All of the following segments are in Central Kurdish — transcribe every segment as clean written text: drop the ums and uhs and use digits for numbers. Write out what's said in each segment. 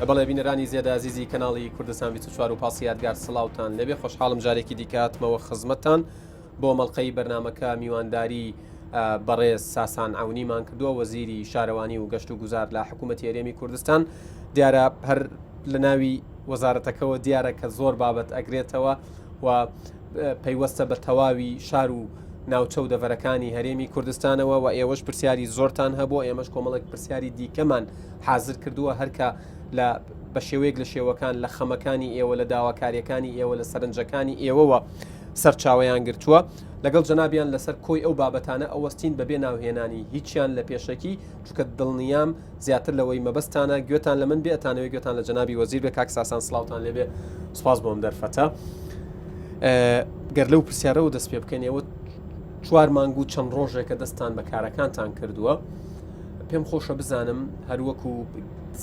بەڵێ بینەرانی زیادە عزیزی کەناڵی کوردستان 24 و پاسی یادگار سڵاوتان لەبێ خۆشحاڵم جارێکی دیکاتمەوە خزمەتتان بۆ مەڵقەی بەرنامەکە میوانداری بەڕێز ساسان عونیمان کردووە وەزیری شارەوانی و گەشت و گوزار لە حکوومەتی هەرێمی کوردستان. دیارە هەر لە ناوی وەزارەتەکەەوە دیارە کە زۆر بابەت ئەگرێتەوە و پەیوەستە بە تەواوی شار و ناوچە و دەڤەرەکانی هەرێمی کوردستانەوە و ئێوەش پرسیاری زۆرتان هەبوو، ئێمەش کۆمەڵێک پرسیاری دیکەمان حازر کردووە هەرکە بە شێوەیەک لە شێوەکان لە خەمەکانی ئێوە لە داواکاریەکانی ئێوە لە سەرنجەکانی ئێوەوە سەرچاوەیان گرتووە. لەگەڵ جەنابیان لەسەر کۆی ئەو بابەتانە ئەوەستین بەبێ ناوهێنانی هیچیان لە پێشەکی، چونکە دڵنیام زیاتر لەوەی مەبەستانە گوێتان لە من بێتانەوەی گوێتان لە جەنابی وەزیر بێ. کاک ساسان سڵاوتان لێبێ، سوپاس بۆم دەرفەتە. گەر لەو پرسیارەوە دەست پێ بکەین، ئێوە 4 مانگ و چەند ڕۆژێکە دەستان بە کارەکانتان کردووە. پێم خۆشە بزانم هەروەکو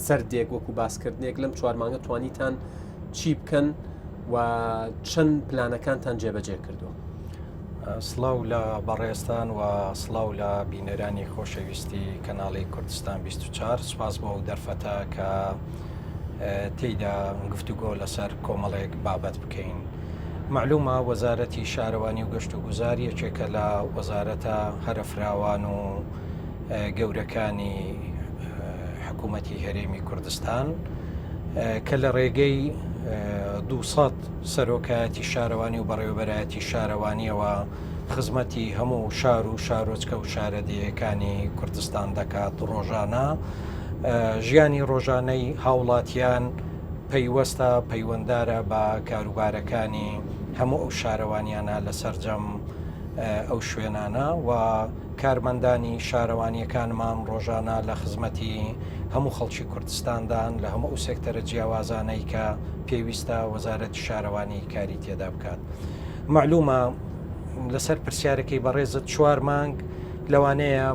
سەردێک وەکو باسکردنێک لەم 4 مانگە توانیتان چی بکەن و چەند پلانەکانتان جێبەجێ کردووە؟ سڵاو لە بەڕێستان و سڵاو لە بینەرانی خۆشەویستی کەناڵی کوردستان 24. سوپاس بۆ دەرفەتە کە تێیدا گفتوگۆ لەسەر کۆمەڵێک بابەت بکەین. معلومە وەزارەتی شارەوانی و گەشت و گوزار یەکێکە لە وەزارەتە هەرفراوان و گەورەکانی حکوومەتی هەرێمی کوردستان کە لە ڕێگەی 200 سەرۆکایەتی شارەوانی و بەڕێوەبەرایەتی شارەوانیەوە خزمەتی هەموو شار و شارۆچکە و شارەدیەکانی کوردستان دەکات. ڕۆژانە ژیانی ڕۆژانەی هاوڵاتیان پەیوەستە پەیوەنددارە بە کاروبارەکانی هەموو ئەو شارەوانیانە لە سەرجەم ئەو شوێنانە و کارمەندانی شارەوانیەکانمان ڕۆژانە لە خزمەتی هەموو خەڵکی کوردستاندان لە هەموو سێکتەرە جیاوازانەی کە پێویستە وەزارەتی شارەوانی کاری تێدا بکات. معلومە لەسەر پرسیارەکەی بەڕێزت 4 مانگ لەوانەیە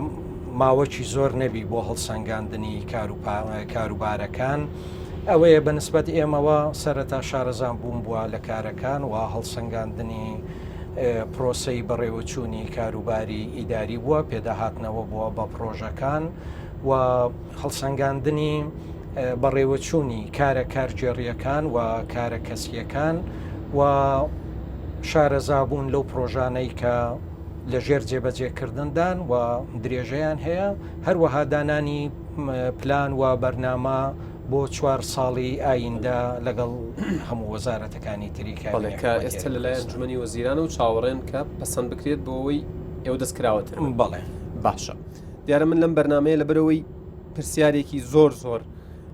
ماوەکی زۆر نەبی بۆ هەڵسەنگاندنی کاروبارەکان. ئەوەیە بەنسبەت ئێمەوە سەرەتا شارەزان بووم بووە لە کارەکان و هەڵسەنگاندنی پرۆسەی بەڕێوەچوونی کاروباری ئیداری بووە، پێداهاتنەوە بووە بە پرۆژەکان و هەڵسەنگاندنی بەڕێوەچوونی کارە کارگێڕیەکان و کارە کەسیەکان و شارەزابوون لەو پرۆژانەی کە لە ژێر جێبەجێکردندان و درێژەیان هەیە، هەروەها دانانی پلان و بەرنامە بۆ 4 ساڵی ئایندا لەگەڵ هەموو وەزارەتەکانی تریکە ئێستا لەلایەن ئەنجومەنی وەزیرانە و چاوەڕێن کە پەسەند بکرێت بۆ ئەوەی ئێوە دەستکراوەتر. بەڵێ باشە. دیارە من لەم بەرنامەیە لەبەرەوەی پرسیارێکی زۆر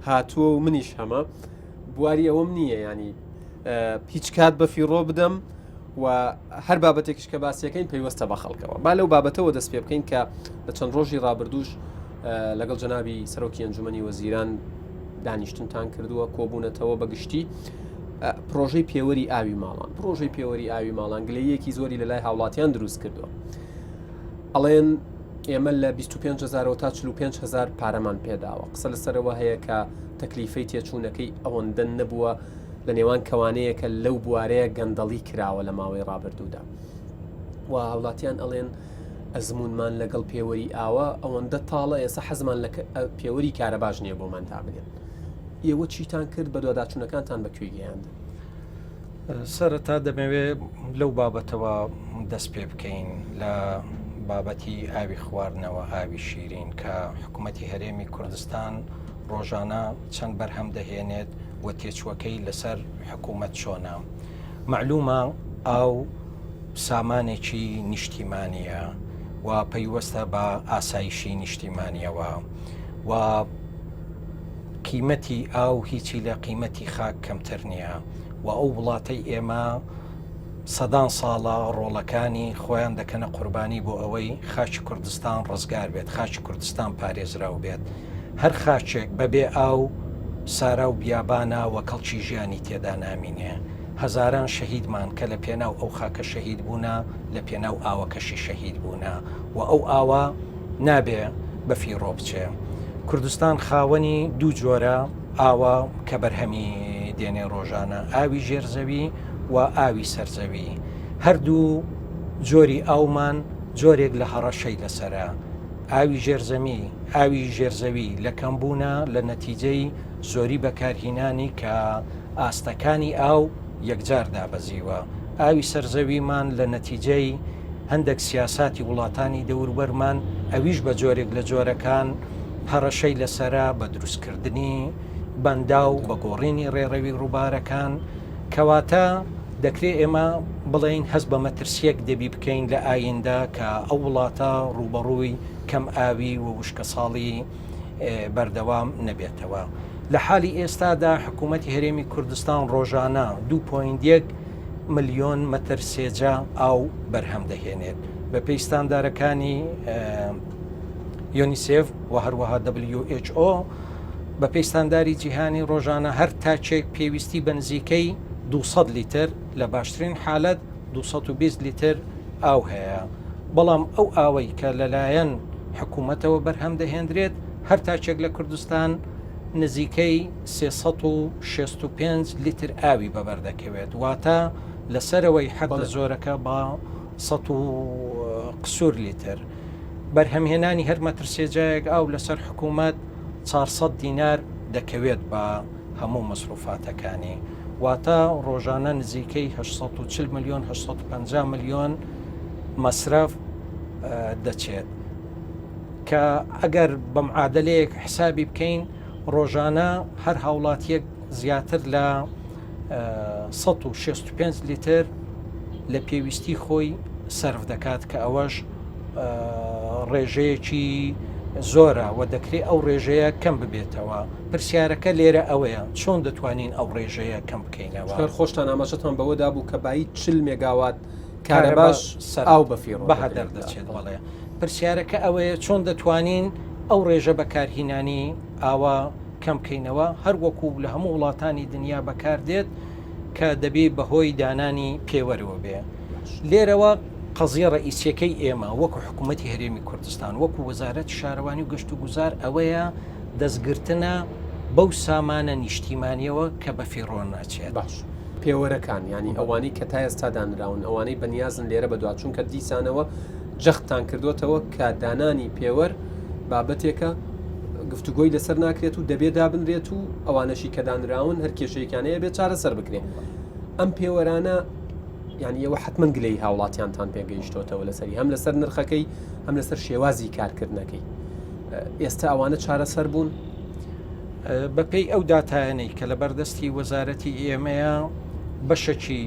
هاتووە و منیش هەمە بواری ئەوەم نییە، ینی هیچ کات بە فیڕۆ بدەم و هەر بابەتێکیش کە باسیەکەین پەیوەستە بە خەڵکەوە. با لەو بابەتەوە دەست پێ بکەین کە لە چەند ڕۆژی ڕابردووش لەگەڵ جەنابی سەرۆکی ئەنجومەنی وەزیران دانیشتنتان کردووە کۆبوونەتەوە بەگشتی پرۆژەی پێوەری ئاوی ماڵان. پرۆژەی پێوەری ئاوی ماڵان گلەیەکی زۆری لەلای هاوڵاتیان دروست کردووە. ئەڵێن ئێمە لە 25,000 تا 45,000 پارەمان پێداوە. قسە لەسەرەوە هەیە کە تەکلیفەی تێچوونەکەی ئەوەندە نەبووە لە نێوان کەوانەیەکە لەو بوارەیە گەندەڵی کراوە لە ماوەی ڕابردوودا و هاوڵاتیان ئەڵێن ئەزمونمان لەگەڵ پێوەری ئاوە ئەوەندە تاڵە، ئێستا حەزمان لە پێوەری کارە باش نییە بۆمان تا بگەن. ئێوە چیتان کرد بە دوواداچوونەکانتان بەکوێ گەیاند؟ سەرەتا دەمەوێت لەو بابەتەوە دەست پێ بکەین لە بابەتی ئاوی خواردنەوە، ئاوی شیرین کە حکوومەتی هەرێمی کوردستان ڕۆژانە چەند بەرهەم دەهێنێت و تێچووەکەی لەسەر حکوومەت چۆنە. معلومە ئاو سامانێکی نیشتیمانیە و پەیوەستە بە ئاسایشی نیشتیمانیەوە و قیمەتی ئاو هیچی لە قیمەتی خاک کەمتر نییە و ئەو وڵاتەی ئێمە سەدان ساڵە ڕۆڵەکانی خۆیان دەکەنە قوربانی بۆ ئەوەی خاچی کوردستان ڕزگار بێت، خاچی کوردستان پارێزراو بێت. هەر خاچێک بەبێ ئاو سارا و بیابانە و کەڵکی ژیانی تێدا نامینێ. هەزاران شەهیدمان کە لە پێناو ئەو خاکە شەهید بوونە، لە پێناو ئاوەکەشی شەهید بوونە و ئەو ئاوە نابێ بە فیڕۆ بچێ. کوردستان خاوەنی 2 جۆرە ئاوە کە بەرهەمی دێنێ ڕۆژانە، ئاوی ژێرزەوی و ئاوی سەرزەوی. هەردوو جۆری ئاومان جۆرێک لە هەڕەشەی لەسەرە. ئاوی ژێرزەوی لە کەمبوونە لە نەتیجەی زۆری بەکارهینانی کە ئاستەکانی ئاو یەکجار دابەزیوە. ئاوی سەرزەویمان لە نەتیجەی هەندێک سیاساتی وڵاتانی دەوروبەرمان ئەویش بە جۆرێک لە جۆرەکان هەڕەشەی لەسەرا بە دروستکردنی بەندا و بە گۆڕینی ڕێڕەوی ڕووبارەکان، کەواتە دەکرێت ئێمە بڵێین هەست بە مەترسیەک دەبی بکەین لە ئایندا کە ئەو وڵاتە ڕوبەڕووی کەم ئاوی و وشکە ساڵی بەردەوام نەبێتەوە. لە حالی ئێستادا حکوومەتی هەرێمی کوردستان ڕۆژانە 2.1 ملیۆن مەتر سێجا ئاو بەرهەم دەهێنێت بە پێیستاندارەکانی یۆنیسێف و هەروەها WHO. بە پێیستانداری جیهانی ڕۆژانە هەر تاچێک پێویستی بە نزیکەی 200 لیتر لە باشترین حالەت 220 لیتر ئاو هەیە. بەڵام ئەو ئاوەی کە لەلایەن حکوومەتەوە بەرهەم دەهێنرێت هەر تاچێک لە کوردستان نزیکەی 365 لیتر ئاوی بەبەردەکەوێت، واتە لەسەرەوەی حەد لە زۆرەکە بە 100 قسوور لیتر. بەرهەمهێنانی هەر مەتر سێجایەک ئاو لەسەر حکوومەت 400 دینار دەکەوێت بە هەموو مەسروفاتەکانی، واتە ڕۆژانە نزیکەی 840 ملیۆن 850 ملیۆن مەسرف دەچێت کە ئەگەر بە معادلەیەک حسابی بکەین ڕۆژانە هەر هاوڵاتیەک زیاتر لە 165 لیتر لە پێویستی خۆی سەرف دەکات کە ئەوەش ڕێژەیەکی زۆرە و دەکرێت ئەو ڕێژەیە کەم ببێتەوە. پرسیارەکە لێرە ئەوەیە چۆن دەتوانین ئەو ڕێژەیە کەم بکەینەوە. خۆشتان ئاماژەتان بەوەدا بوو کە بایی 40 مێگاوات کارەباش ئاو بەفیڕۆ بە هەدەر دەچێت. بەڵێ پرسیارەکە ئەوەیە چۆن دەتوانین ئەو ڕێژە بەکارهینانی ئاوا کەم بکەینەوە، هەر وەکو لە هەموو وڵاتانی دنیا بەکاردێت کە دەبێت بەهۆی دانانی پێوەرەوە بێ. لێرەوە قەزیە ڕئیسیەکەی ئێمە وەکو حکوومەتی هەرێمی کوردستان وەکو وەزارەت شارەوانی و گەشت و گوزار ئەوەیە دەستگرتنە بەو سامانە نیشتیمانیەوە کە بەفیڕۆ ناچێت. باش پێوەرەکان ینی ئەوانەی کە تا ئێستا دانراون ئەوانەی بەنیازن لێرە بەدوا چونکە دیسانەوە جەختان کردوتەوە کە دانانی پێوەر بابەتێکە گفتوگۆی لەسەر ناکرێت و دەبێت دابنرێت و ئەوانەشی کە دانراون هەر کێشەیەکانەیە بێت چارەسەر بکرێت. ئەم پێوەرانە یعنی ئەوە حتمما گلەی هاوڵاتیانتان پێگەیشتۆتەوە لەسەری هەم لەسەر نرخەکەی هەم لەسەر شێوازی کارکردنەکەی. ئێستا ئەوانە چارەسەر بوون بەپێی ئەو داتایانەی کە لە بەردەستی وەزارەتی ئێمەیە بەشەکی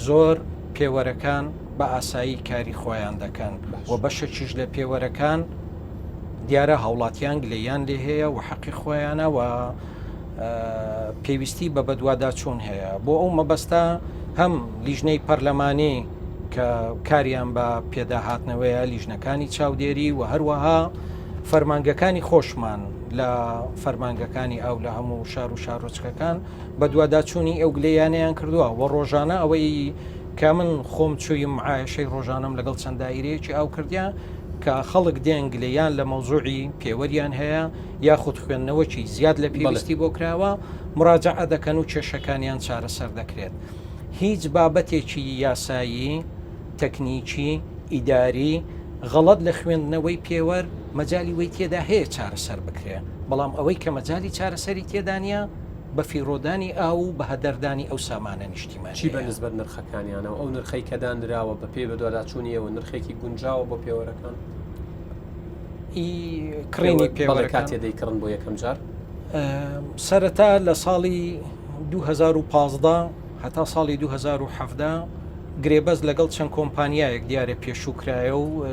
زۆر پێوەرەکان بە ئاسایی کاری خۆیان دەکەن و بەشەکیش لە پێوەرەکان دیارە هاوڵاتیان گلەیان لێ هەیە و حەقی خۆیانە و پێویستی بە بەدوادا چوون هەیە. بۆ ئەو مەبەستە هەم لیژنەی پەرلەمانی کە کاریان بە پێداهاتنەوەیە لیژنەکانی چاودێری و هەروەها فەرمانگەکانی خۆشمان لە فەرمانگەکانی ئەو لە هەموو شار و شارۆچکەکان بە دوواداچوونی ئەو گلەیانیان کردووە و ڕۆژانە ئەوەی کە من خۆم چوویم معایشەی ڕۆژانم لەگەڵ چەند دایرەیەکی ئاو کردیان کە خەڵک دێنگلەیان لە مەوزوعی پێوەریان هەیە یاخود خوێندنەوەکی زیاد لە پێویستی بۆ کراوە مراجعە دەکەن و کێشەکانیان چارەسەر دەکرێت. هیچ بابەتێکی یاسایی تەکنیکی ئیداری غەڵەت لە خوێندنەوەی پێوەر مەجای وی تێدا هەیە چارەسەر بکرێت، بەڵام ئەوەی کە مەجای چارەسەری تێدانە بە فیڕۆدانی ئاو و بە هەدەردانی ئو سامانە نیشتیمانی. چی بەنسبەت نرخەکانیانەوە ئەو نرخەی کە دانراوە بە پێ بەدواداچوونیەوە نرخێکی گونجاوە بۆ پێوەرەکان کڕینی پێوەرەکان تێدەیکڕن بۆ یەکەم جار سەرەتا لە ساڵی 2015 هەتا ساڵی 2017 گرێبەز لەگەڵ چەند کۆمپانیایەک دیارە پێشووکرایە و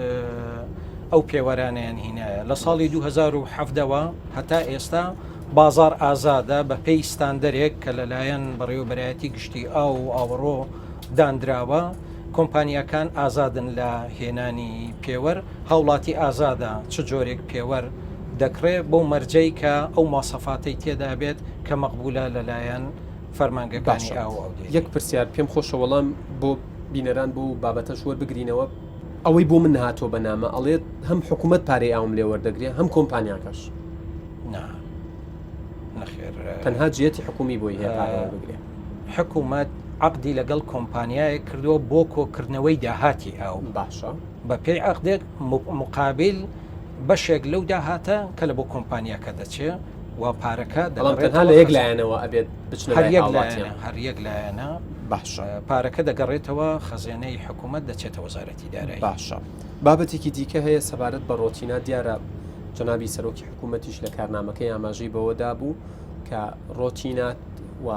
ئەو پێوەرانیان هینایە. لە ساڵی 2017ەوە هەتا ئێستا بازار ئازادە بە پێی ستاندەرێک کە لەلایەن بەڕێوەبەرایەتی گشتی ئاو و ئاوەڕۆ دانراوە کۆمپانیەکان ئازادن لە هێنانی پێوەر، هاوڵاتی ئازادە چ جۆرێک پێوەر دەکرێت بۆ مەرجەی کە ئەو ماسەفاتەی تێدا بێت کە مەقبولە لەلایەن فەرمانگەکانی ئاو. یەک پرسیار پێم خۆشە وەڵام بۆ بینەران بوو بابەتە شوەر بگرینەوە ئەوەی بۆ من هاتۆ بەنامە ئەڵێت هەم حکوومەت پارەی ئاوم لێ وەردەگرێت هەم کۆمپانیاکەش نەخێر تەنها جێتی حکومی بۆی هەیە بگرێت. حکوومەت عقدی لەگەڵ کۆمپانیایە کردووە بۆ کۆکردنەوەی داهاتی ئاو باشە بە پێی عقدێک مقابل بەشێک لەو داهاتە کە لە بۆ کۆمپانیاکە دەچێت و پارەکە بەڵام تەنها لە یەک لایەنەوە ئەبێت بچنە لای هاوڵاتیان هەر یەک لایەنە باشە پارەکە دەگەڕێتەوە خەزێنەی حکوومەت دەچێتە وەزارەتی دارایی. باشە بابەتێکی دیکە هەیە سەبارەت بە ڕۆتینە دیارە جەنابی سەرۆکی حکوومەتیش لە کارنامەکەی ئاماژەی بەوەدا بوو کە ڕۆتینات و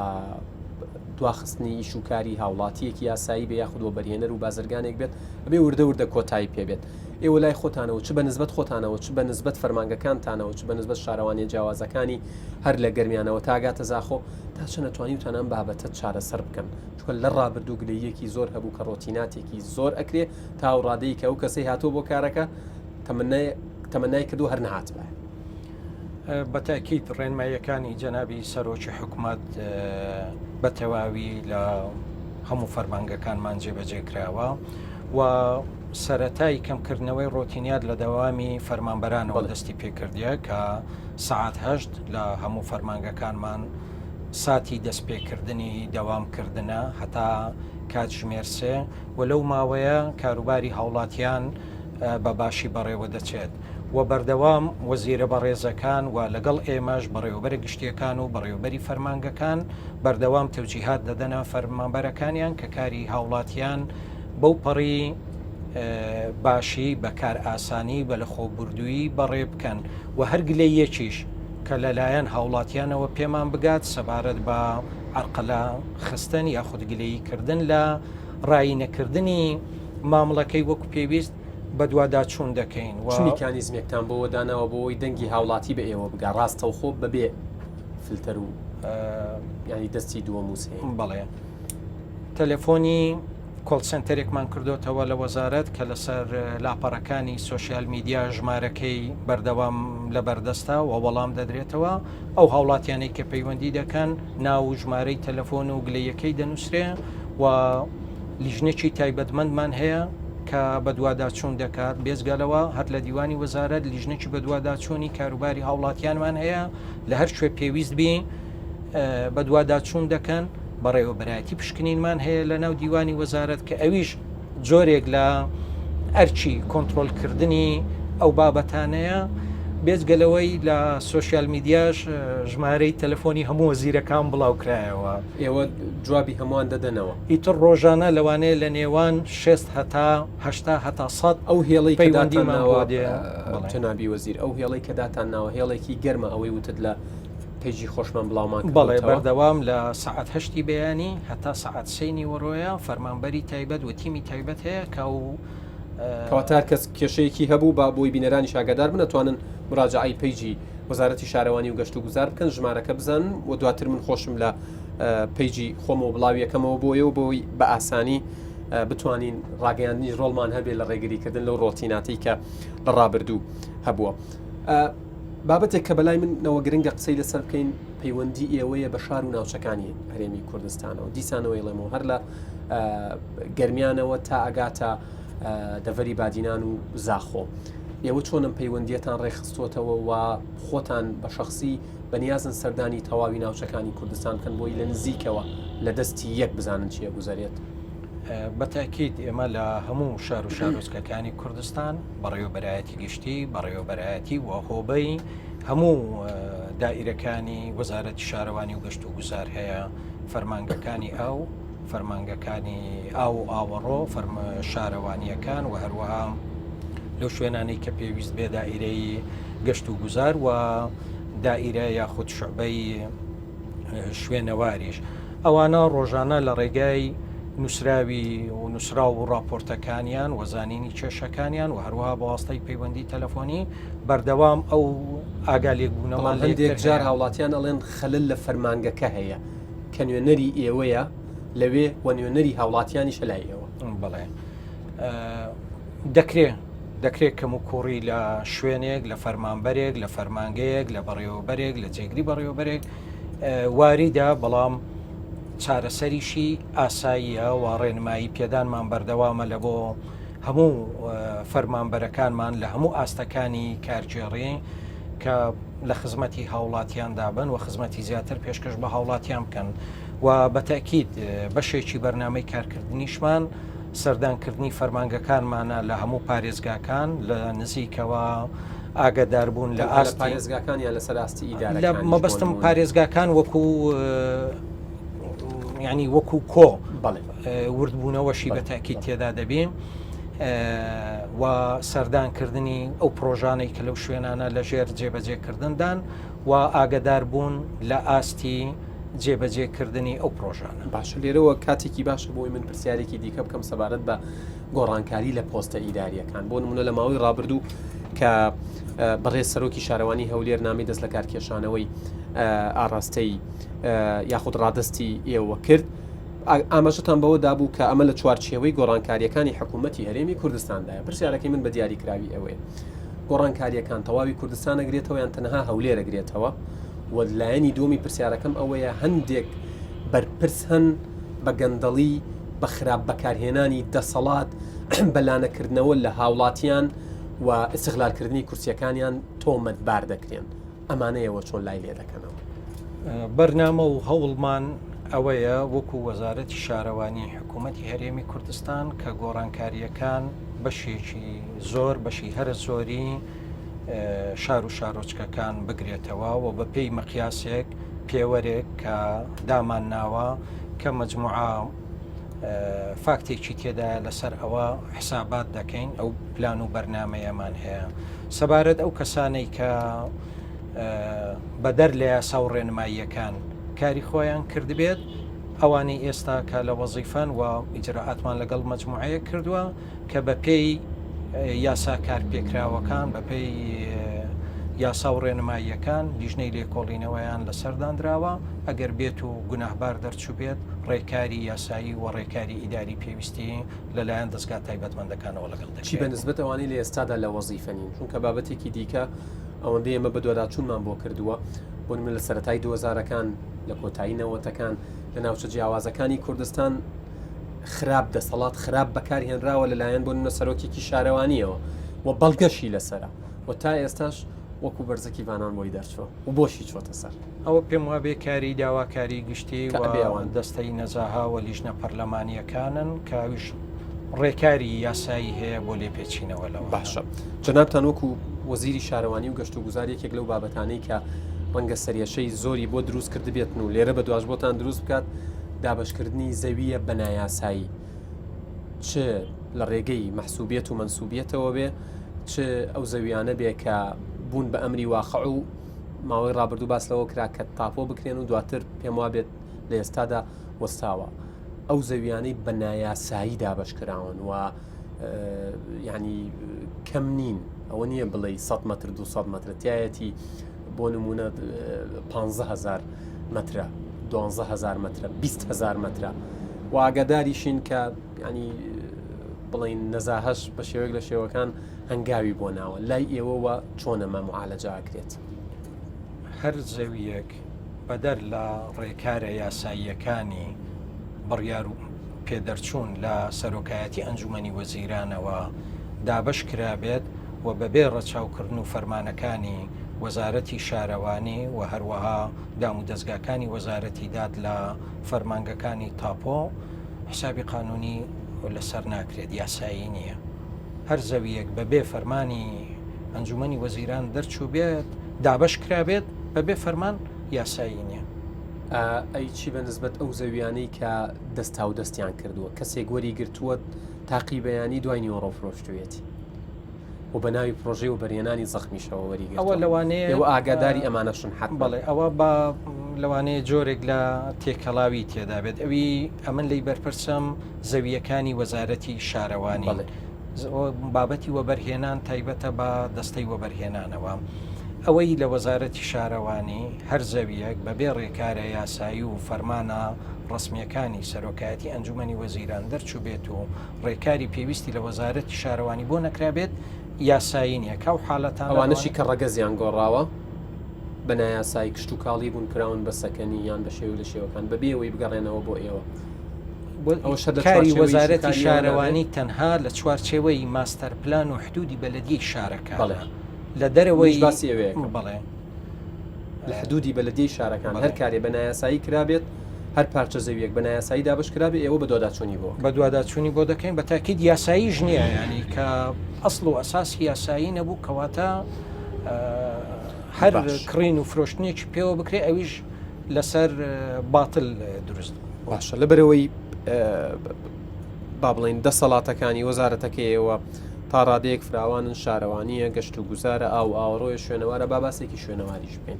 دواخستنی ئیشوکاری هاوڵاتیەکی یاسایی بە یاخودۆ بەرهێنەر و بازرگانێک بێت ئەبێ وردە وردە کۆتایی پێبێت. ئێوە لای خۆتانەوە چ بە نسبەت خۆتانەوە چ بە نسبەت فەرمانگەکانتانەوە چ بە نسبەت شارەوانی جیاوازەکانی هەر لە گەرمیانەوە تاگاتە زاخۆ تا چ نەتوانیتان ئەم بابەتە چارەسەر بکەن چکە لە ڕابردوو گلەیەکی زۆر هەبوو کە ڕۆتیناتێکی زۆر ئەکرێ تا ڕادەی کە ئەو کەسەی هاتووە بۆ کارەکە تەمەنای کردو هەر نەهات بە. بە تاکید ڕێنماییەکانی جەنابی سەرۆکی حکوومەت بە تەواوی لە هەموو فەرمانگەکانمان جێبەجێکراوە و سەرەتای کەمکردنەوەی ڕۆتینیات لە دەوامی فەرمانبەرانەوە دەستی پێکردیە کە سەعات 8 لە هەموو فەرمانگەکانمان ساتی دەستپێکردنی دەوامکردنە هەتا کاتژمێر 3 و لەو ماوەیە کاروباری هاوڵاتیان بە باشی بەڕێوە دەچێت و بەردەوام وەزیرە بەڕێزەکان و لەگەڵ ئێمەش بەڕێوەبەرە گشتیەکان و بەڕێوەبەری فەرمانگەکان بەردەوام تەوجیهات دەدەنە فەرمانبەرەکانیان کە کاری هاوڵاتیان بەو پەڕی باشی بەکار ئاسانی بە لە خۆبوردووی بەڕێ بکەن و هەرگلەی یەکیش کە لەلایەن هاوڵاتیانەوە پێمان بگات سەبارەت بە عەرقەلە خستن یاخود گلەییکردن لە ڕایینەکردنی مامڵەکەی وەکو پێویست بە دوواداچوون دەکەین و میکانیزمێکتان بۆ داناوە بۆی دەنگی هاوڵاتی بە ئێوە بگا ڕاستەوخۆ بەبێ فلتەر و ینی دەستی دووە مووسێ. بەڵێ تەلەفۆنی کۆڵسنتەرێکمان کردوتەوە لە وەزارەت کە لەسەر لاپەڕەکانی سوۆسیال میدیا ژمارەکەی بەردەوام لە بەردەستا و وەڵام دەدرێتەوە ئەو هاوڵاتیانەی کە پەیوەندی دەکەن ناو ژمارەی تەلەفۆن و گلەیەکەی دەنووسرێ و لیژنێکی تایبەتمەندمان هەیە کە بە دوواداچوون دەکات بێزگالەوە هەر لە دیوانی وەزارەت لیژنێکی بە دوواداچوونی کاروباری هاوڵاتیانمان هەیە لە هەر شوێ پێویست بی بە دوواداچوون دەکەن بەڕێوەبەرایەتی پشکنینمان هەیە لە ناو دیوانی وەزارەت کە ئەویش جۆرێک لە ئەرچی کۆنتترۆلکردنی ئەو بابەتانەیە بێزگەلەوەی لە سوۆسیال میدیاش ژمارەی تەلەفۆنی هەموو وەزیرەکان بڵاوکرایەوە ئێوە جوابی هەمووان دەدەنەوە ئیتر ڕۆژانە لەوانەیە لە نێوان 6 هەتا 100 ئەو هێڵی پەیوەندیمانەوە جەنابی وەزیر ئەو هێڵی کە داتان ناوە هێڵێکی گەرمە ئەوەی وتت لە پێیجی خۆشمان بڵاومان بەڵێ بەردەوام لە سعات 8 بەیانی هەتا سعات 3 وەڕۆیە فەرمانبەری تایبەت و تیمی تایبەت هەیە کە کەواتار کەس کێشەیەکی هەبوو با بۆی بینەرانی شاگەدار بنەتوانن مراجعی پەیجی وەزارەتی شارەوانی و گەشت و گوزار بکەن ژمارەکە بزن و دواتر من خۆشم لە پەیجی خۆمەوە بڵاویەکەمەوە بۆیە و بۆی بە ئاسانی بتوانین ڕاگەیاندنی ڕۆڵمان هەبێت لە ڕێگریکردن لەو ڕۆتیناتی کە لە ڕابردوو هەبووە. بابەتێک کە بەلای منەوە گرنگە قسەی لەسەر بکەین پەیوەندی ئێوەیە بە شار و ناوچەکانی هەرێمی کوردستانەوە دیسانەوەی لەمەوە هەر لە گەرمیانەوە تا ئەگاتە دەڤەری بادینان و زاخۆ ئێوە چۆنم پەیوەندیەتان ڕێخستوتەوە و خۆتان بە شخصی بەنیازن سەردانی تەواوی ناوچەکانی کوردستان کەن بۆی لە نزیکەوە لە دەستی یەک بزانن چیە گوزارێت. بەتاکید ئێمە لە هەموو شار و شارۆچکەکانی کوردستان بەڕێوەبەرایەتی گشتی بەڕێوەبەرایەتی و هۆبەی هەموو دائیرەکانی وەزارەتی شارەوانی و گەشت و گوزار هەیە فەرمانگەکانی ئەو فەرمانگەکانی ئاو ئاوەڕۆ شارەوانیەکان و هەروەها لەو شوێنانەی کە پێویست بێ دائیرەی گەشت و گوزار و دائیرە یاخود شعبەی شوێنەواریش ئەوانە ڕۆژانە لە ڕێگای نووسراوی و نووسرا و راپۆرتەکانیان وەزانینی کێشەکانیان و هەروەها بەواستەی پەیوەندی تەلەفۆنی بەردەوام ئەو ئاگالێکبوونەمان هەندێک جار هاوڵاتیان ئەڵێن خەلل لە فەرمانگەکە هەیە کە نوێنەری ئێوەیە لەوێ و نوێنەری هاوڵاتیانی شەلایەوە. بڵێ دەکرێت کەم و کوڕی لە شوێنێک لە فەرمانبەرێک لە فەرمانگەیەک لە بەڕێوەبەرێک لە جێگری بەڕێوەبەرێک واریدا بەڵام چارەسەریشی ئاساییە و ڕێنمایی پێدانمان بەردەوامە لە بۆ هەموو فەرمانبەرەکانمان لە هەموو ئاستەکانی کارگێڕی کە لە خزمەتی هاوڵاتیان دابن و خزمەتی زیاتر پێشکەش بە هاوڵاتیان بکەن و بەتاکید بەشێکی بەرنامەی کارکردنیشمان سەردانکردنی فەرمانگەکانمانە لە هەموو پارێزگاکان لە نزیکەوە ئاگاداربوون لە ئاستی پارێزگاکان یا لەسەر ئاستی ئیدارەکان مەبەستم پارێزگاکان وەکو ینی وەکو کۆ وردبوونەوەشی بە تاکید تێدا دەبێن و سەردانکردنی ئەو پرۆژانەی کە لەو شوێنانە لە ژێر جێبەجێکردندان و ئاگداربوون لە ئاستی جێبەجێکردنی ئەو پرۆژانە. باشە لێرەوە کاتێکی باشە بۆی من پرسیارێکی دیکە بکەم سەبارەت بە گۆڕانکاری لە پۆستە ئیداریەکان بۆ نمونە لە ماوەی ڕابردوو کە بەڕێز سەرۆکی شارەوانی هەولێر نامی دەست لە کارکێشانەوەی ئاڕاستەی یاخود ڕادستی ئێوە کرد ئاماژەتان بەوە دابوو کە ئەمە لە چوارچێوەی گۆڕانکاریەکانی حکوومەتی هەرێمی کوردستاندایە. پرسیارەکەی من بە دیاریکراوی ئەوەیە گۆڕانکاریەکان تەواوی کوردستان ئەگرێتەوە یان تەنها هەولێر ئەگرێتەوە و لایەنی دومی پرسیارەکەم ئەوەیە هەندێک بەرپرس هەن بە گەندەڵی بە خراپ بەکارهێنانی دەسەڵات بەلانەکردنەوە لە هاوڵاتیان و ئستیغلالکردنی کورسیەکانیان تۆمەتبار دەکرێن ئەمانەیەوە چۆن لای لێ دەکەنەوە. بەرنامە و هەوڵمان ئەوەیە وەکو وەزارەتی شارەوانی حکوومەتی هەرێمی کوردستان کە گۆڕانکاریەکان بەشێکی زۆر بەشی هەرە زۆری شار و شارۆچکەکان بگرێتەوە و بە پێی مەقیاسێک پێوەرێک کە دامان ناوە کە مەجموعە فاکتێکی تێدایە لەسەر ئەوە حسابات دەکەین ئەو پلان و بەرنامەیەمان هەیە سەبارەت ئەو کەسانەی کە بەدەر لە یاسا و ڕێنماییەکان کاری خۆیان کردبێت ئەوانەی ئێستا کە لە وەزیفەن و ئیجراعاتمان لەگەڵ مەجموعەیە کردووە کە بە پێی یاسا کارپێکراوەکان بە پێی یاسا و ڕێنماییەکان لیژنەی لێکۆڵینەوەیان لەسەردانراوە ئەگەر بێت و گوناهبار دەرچوو بێت ڕێکاری یاسایی و ڕێکاری ئیداری پێویستی لەلایەن دەستگا تایبەتمەندەکانەوە لەگەڵ دەکرێت. چی بە نسبەت ئەوانەی لە ئێستادا لە وەزیفەنین چونکە بابەتێکی دیکە ئەوەندەی ئێمە بە دووەداچوونمان بۆ کردووە بۆ من لە سەرەتای 2000ەکان لە کۆتایی نەوەتەکان لە ناوچە جیاوازەکانی کوردستان خراپ دەسەڵات خراپ بەکارهێنراوە لەلایەن بۆ نمونە سەرۆکێکی شارەوانیەوە و بەڵگەشی لەسرە و تا ئێستاش وەکو بەرزەکی بانان بۆی دەرچوە و بۆشی چۆتە سەر ئەوە پێم وابێ کاری داواکاری گشتی وەوان دەستەی نەزاها و لیژنە پەرلەمانیەکانن کاویش ڕێکاری یاسایی هەیە بۆ لێپێچینەوە لەوە. باشە جەنابتان وەکو وەزیری شارەوانی و گەشت و گوزاریەکێک لەو بابەتانەی کە ڕەنگە سەریەشەی زۆری بۆ دروست کرد بێتن و لێرە بە دواش بۆتان دروست بکات دابشکردنی زەویە بەنایاسایی چ لە ڕێگەی مەحسوبیەت و منسوبیەتەوە بێ چ ئەو زەویانە بێ کە بوون بە ئەمری واقع و ماوەی ڕابردوو باس لەوە کرا کە تاپۆ بکرێن و دواتر پێم وابێت لە ئێستادا وەستاوە ئەو زەویانەی بەنایاسایی دابشکراون و ینی کەم نین ئەوە نییە بڵێ 100 متر 200 متر تایەتی بۆ نمونە 15,000 مترە 12,000 مترە 20,000 مترە و ئاگاداریشین کە ینی بڵین نەزاهەش بە شێوەیەک لە شێوەکان هەنگاوی بۆ ناوە لای ئێوەوە چۆنەمە معالەجاکرێت. هەر زەویەک بەدەر لە ڕێکارە یاساییەکانی بڕیار و پێدەرچوون لە سەرۆکایەتی ئەنجومەنی وەزیرانەوە دابش کرابێت و بەبێ ڕەچاوکردن و فەرمانەکانی وەزارەتی شارەوانی و هەروەها دام و دەستگاکانی وەزارەتی داد لە فەرمانگەکانی تاپۆ حسابی قانونی لەسەر ناکرێت یاسایی نییە. هەر زەویەک بەبێ فەرمانی ئەنجومەنی وەزیران دەرچوو بێت دابش کرابێت بەبێ فەرمان یاسایی نییە. ئەی چی بە نسبەت ئەو زەویانەی کە دەستا و دەستیان کردووە کەسێک وەری گرتووە تاقی بەیانی دوای نیوەڕۆ فرۆشتوێتی و بە ناوی پرۆژێ و بەرهێنانی زەخمیشەوە وەریگرت ئەوە لەوانەیە ئێوە ئاگاداری ئەمانەشن حەت بەڵێ ئەوە بە لەوانەیە جۆرێک لە تێکەڵاوی تێدا بێت ئەوی ئەمن لی بەرپرسم زەویەکانی وەزارەتی شارەوانی بابەتی وەبەرهێنان تایبەتە بە دەستەی وەبەرهێنانەوە ئەوەی لە وەزارەتی شارەوانی هەر زەویەک بەبێ ڕێکارە یاسایی و فەرمانە ڕسمیەکانی سەرۆکایەتی ئەنجومەنی وەزیران دەرچوو بێت و ڕێکاری پێویستی لە وەزارەتی شارەوانی بۆ نەکرابێت یاسایی نییە کەو حاڵەتان ئەوانەشی کە ڕەگەزیان گۆڕاوە بە نایاسایی کشت و کاڵی بوون کراون بە سەکەنی یان بە شێو لە شێوەکان بەبێ ئەوەی بگەڕێنەوە بۆ ئێوە کاری وەزارەتی شارەوانی تەنها لە چوارچێوەی ماستەر پلان و حدودی بەلەدیەی شارەکە لە دەرەوەی باسیەوەیە بڵێ لە حدودی بەلەدیەی شارەکان هەر کارێ بە نایاسایی کرابێت هەر پارچە زەویەک بە نایاسایی دابشکرابێ ئێوە بە دوواداچوونی بۆ بە دوواداچوونی بۆ دەکەین بە تاکید یاساییش نییە ینی کە ئەسڵ و ئەساسی یاسایی نەبوو کەواتە هەر کڕین و فرۆشتنێکی پێوە بکرێ ئەویش لەسەر باتل دروست باشە لەبەرەوەی با بڵێن دەسەڵاتەکانی وەزارەتەکەیەوە تا ڕادەیەک فراوانن شارەوانیە گەشت و گوزارە ئاو ئاوڕۆی شوێنەوارە باباسێکی شوێنەواریش بێن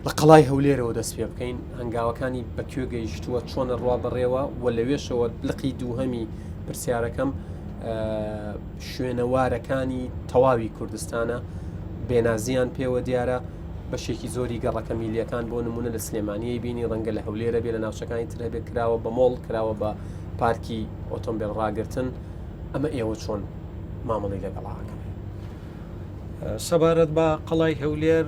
لە قەڵای هەولێرەوە دەست پێ بکەین هەنگاوەکانی بەکوێ گەیشتووە چۆنە ڕوا بڕێوە و لەوێشەوە لقی دووهەمی پرسیارەکەم شوێنەوارەکانی تەواوی کوردستانە بێنازیان پێوە دیارە بەشێکی زۆری گەڕەکە میلیەکان بۆ نمونە لە سلێمانیی بینی ڕەنگە لە هەولێرە بێ لە ناوچەکانی تر هەبێت کراوە بە مۆڵ کراوە بە پارکی ئۆتۆمبیل ڕاگرتن ئەمە ئێوە چۆن مامەڵی لەگەڵاکەن سەبارەت بە قەڵای هەولێر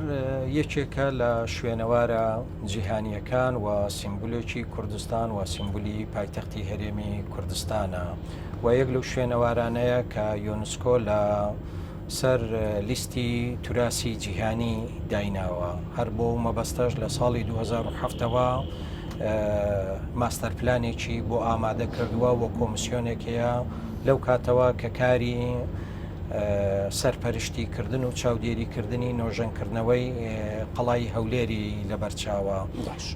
یەکێکە لە شوێنەوارە جیهانیەکان و سیمبولێکی کوردستان و سیمبولی پایتەختی هەرێمی کوردستانە و یەک لەو شوێنەوارانەیە کە یۆنسکۆ لە سەر لیستی توراسی جیهانی دایناوە هەر بۆ مەبەستەش لە ساڵی 2007ەوە ماستەرپلانێکی بۆ ئامادە کردووە و کۆمیسیۆنێکەیە لەو کاتەوە کە کاری سەرپەرشتیکردن و چاودێریکردنی نۆژەنکردنەوەی قەڵای هەولێری لەبەرچاوە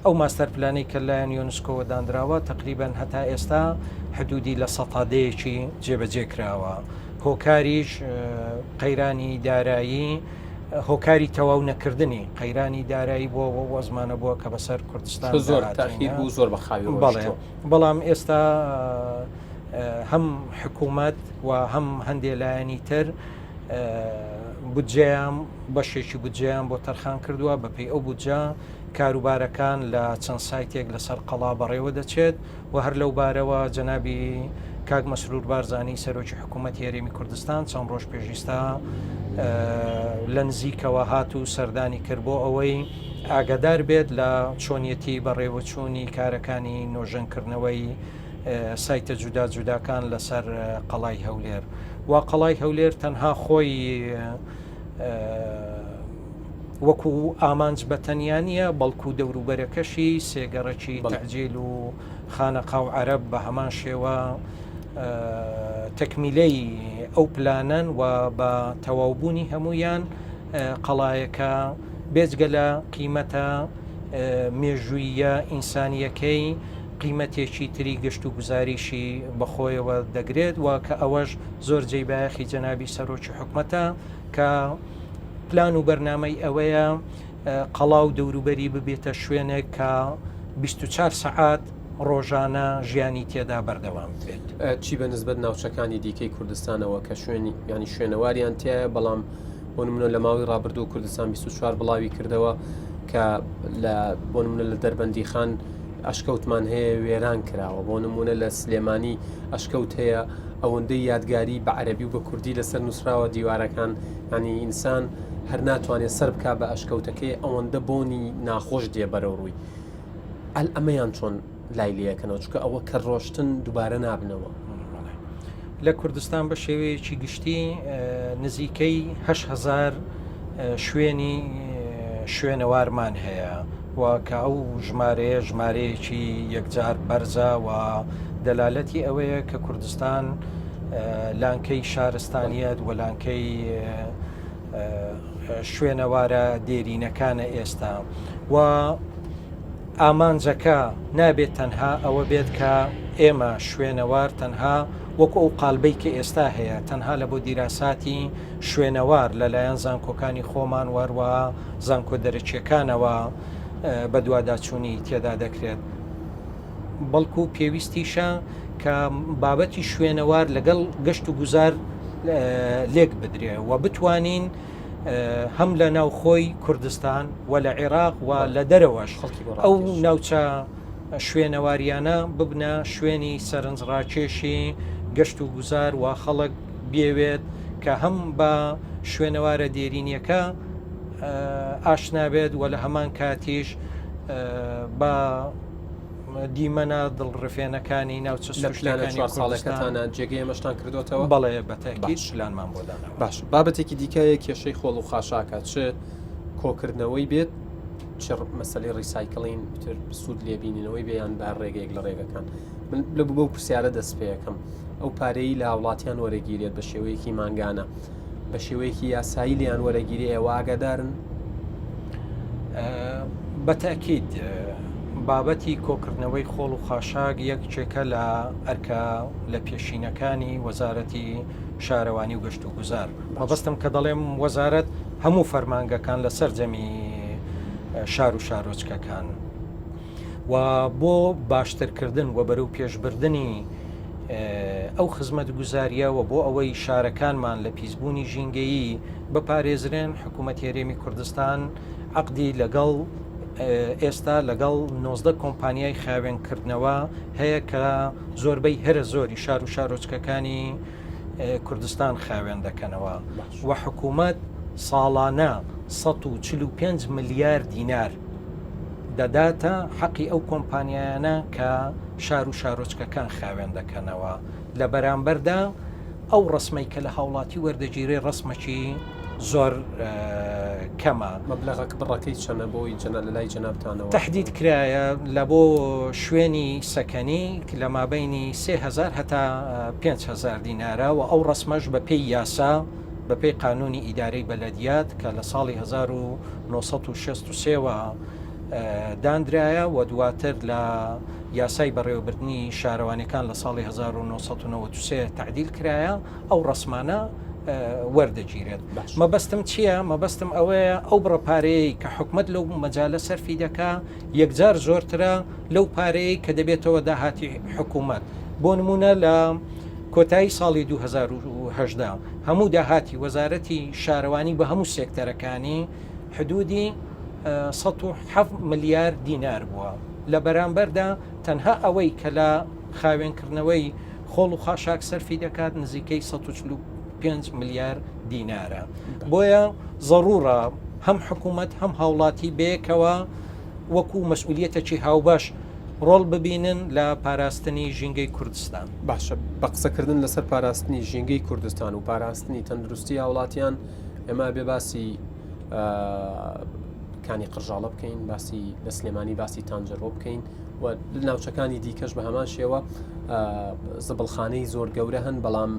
ئەو ماستەرپلانەی کە لایەن یۆنسکۆوە دانراوە تقریبان هەتا ئێستا حدودی لە سەدەیەکی جێبەجێ کراوە هۆکاریش قەیرانی دارایی هۆکاری تەواو نەکردنی قەیرانی دارایی بۆ وەزمانە بووە کە بەسەر کوردستان زۆر تاخیر بوو زۆر بەخاوی بەڵام ئێستا هەم حکوومەت و هەم هەندێک لایەنی تر بودجەیان بەشێکی بودجەیان بۆ تەرخان کردووە بەپێی ئەو بودجە کاروبارەکان لە چەند سایتێک لەسەر قەڵا بەڕێوە دەچێت و هەر لەو بارەوە جەنابی کاک مەسرور بارزانی سەرۆکی حکوومەتی هەرێمی کوردستان چەند ڕۆژ پێشیستا لە نزیکەوە هات و سەردانی کرد بۆ ئەوەی ئاگادار بێت لە چۆنیەتی بەڕێوەچوونی کارەکانی نۆژەنکردنەوەی سایتە جودا جوداکان لەسەر قەڵای هەولێر و قەڵای هەولێر تەنها خۆی وەکو ئامانج بەتەنیانە بەڵکو دەوروبەرەکەشی سێگەڕەکی تەعجیل و خانەقا و عەرەب بە هەمان شێوە تەکمیلەی ئەو پلانن و بە تەواوبوونی هەمویان قەڵایەکە بێجگە لە قیمەتە مێژوویە ئینسانیەکەی قیمەتێکی تری گەشت و گوزاریشی بەخۆیەوە دەگرێت و کە ئەوەش زۆر جێبایەخی جەنابی سەرۆکی حکوومەتە کە پلان و بەرنامەی ئەوەیە قەڵا و دەوروبەری ببێتە شوێنێک کە 24 سەعات ڕۆژانە ژیانی تێدا بەردەوام بێت. چی بە نسبەت ناوچەکانی دیکەی کوردستانەوە کە شوێنی ینی شوێنەواریان تایە بەڵام بۆ نمونە لە ماوەی ڕابردوو کوردستان 24 بڵاوی کردەوە کە بۆ نمونە لە دەربەندی خان ئەشکەوتمان هەیە وێران کراوە بۆ نمونە لە سلێمانی ئەشکەوت هەیە ئەوەندەی یادگاری بە عەرەبی و بە کوردی لەسەر نووسراوە دیوارەکان ینی ئینسان هەر ناتوانێت سەر بکە بە ئەشکەوتەکەی ئەوەندە بۆنی ناخۆش دێ بەرەو ڕووی ئەمەیان چۆن لای لەکەنەوە چکە ئەوە کە ڕۆشتن دووبارە نابنەوە لە کوردستان بە شێوەیەکی گشتی نزیکەی 8,000 شوێنی شوێنەوارمان هەیە و کە ئەو ژمارەیە ژمارەیەکی یەکجار بەرزە و دەلالەتی ئەوەیە کە کوردستان لانکەی شارستانیەت و لانکەی شوێنەوارە دێرینەکانە ئێستا و ئامانجەکە نابێت تەنها ئەوە بێت کە ئێمە شوێنەوار تەنها وەکو ئەو قالبەی کە ئێستا هەیە تەنها لە بۆ دیراساتی شوێنەوار لەلایەن زانکۆکانی خۆمان وەروە زانکۆ دەرەچیەکانەوە بە دوواداچوونی تێدا دەکرێت بەڵکو پێویستیشە کە بابەتی شوێنەوار لەگەڵ گەشت و گوزار لێک بدرێ و بتوانین هەم لە ناوخۆی کوردستان و لە عێراق و لە دەرەوەش ئەو ناوچە شوێنەواریانە ببنە شوێنی سەرنجڕاکێشی گەشت و گوزار و خەڵک بێوێت کە هەم بە شوێنەوارە دێرینیەکە ئاشنابێت و لە هەمان کاتیش بە دیمەنە دڵڕفێنەکانی ناوچە ساڵەکەتانە جێگەی ئەمەشتان کردوتەوە بەڵێ بەتەکید پلانمان بۆ دانەوە باش بابەتێکی دیکەیە کێشەی خۆڵ و خاشاکە چ کۆکردنەوەی بێت مەسەلەی ڕیسایکڵین تر سوود لێبینینەوەی بێیان بە ڕێگەیەک لە ڕێگەکان من لە بۆ پرسیارە دەست پێەکەم ئەو پارەی لە وڵاتیان وەرەگیرێت بە شێوەیەکی ماگانە بە شێوەیەکی یاسایی لیان وەرەگیری ئێوە ئاگادارن بەتاکید بابەتی کۆکردنەوەی خۆڵ و خاشاک یەکێکە لە ئەرکە لە پێشینەکانی وەزارەتی شارەوانی و گەشت و گوزار مەبەستم کە دەڵێم وەزارەت هەموو فەرمانگەکان لە سەرجەمی شار و شارۆچکەکان و بۆ باشترکردن و بەرەو پێشبردننی ئەو خزمەت گوزاریەوە بۆ ئەوەی شارەکانمان لە پیسبوونی ژینگەیی بپارێزرێن حکوومەت هێرێمی کوردستان عەقدی لەگەڵ ئێستا لەگەڵ 19 کۆمپانیای خاوێنکردنەوە هەیە کە زۆربەی هەرە زۆری شار و شارۆچکەکانی کوردستان خاوێن دەکەنەوە و حکوومەت ساڵانە 145 ملیار دینار دەداتە حەقی ئەو کۆمپانیایانە کە شار و شارۆچکەکان خاوێن دەکەنەوە لە بەرامبەردا ئەو ڕسمەی کە لە هاوڵاتی وەردەگیرێ ڕسمەکی زۆر کەمە مەبلەغەکە بڕەکەی چەنە بۆی جەنە لە لای جەنابتانەوە تەحدید کرایە لە بۆ شوێنی سەکەنی لە مابینی 3000 هەتا 5000 دینارە و ئەو ڕسمەش بە پێی یاسا بە پێی قانونی ئیدارەی بەلەدیات کە لە ساڵی 1963 دانرایە و دواتر لە یاسای بەڕێوەبردننی شارەوانەکان لە ساڵی 1993 تعدیل کرایە ئەو ڕسمانە وەردەگیرێت مەبەستم چییە؟ مەبەستم ئەوەیە ئەو بڕەپارەیە کە حکومت لەو مەجالە سەرفی دەکا یەکجار زۆرترە لەو پارەیە کە دەبێتەوە داهاتی حکوومەت بۆ نمونە لە کۆتایی ساڵی 2010 هەموو داهاتی وەزارەتی شارەوانی بە هەموو سێکتەرەکانی حدودی 107 ملیار دینار بووە لە بەرامبەردا تەنها ئەوەی کە لە خاوێنکردنەوەی خۆڵ و خاشاک سەرفی دەکات نزیکەی 145 ملیار دینارە بۆیە ضرورە هەم حکوومەت هەم هاوڵاتی بێکەوە وەکو مەسئولیەتێکی هاوبەش ڕۆڵ ببینن لە پاراستنی ژینگەی کوردستان باشە بە قسەکردن لەسەر پاراستنی ژینگەی کوردستان و پاراستنی تەندروستی هاوڵاتیان ئێمە بێ باسی کانی قژاڵە بکەین باسی لە سلێمانی باسی تانجەرۆ بکەین و ناوچەکانی دیکەش بە هەمان شێوە زبڵخانەی زۆر گەورە هەن بەڵام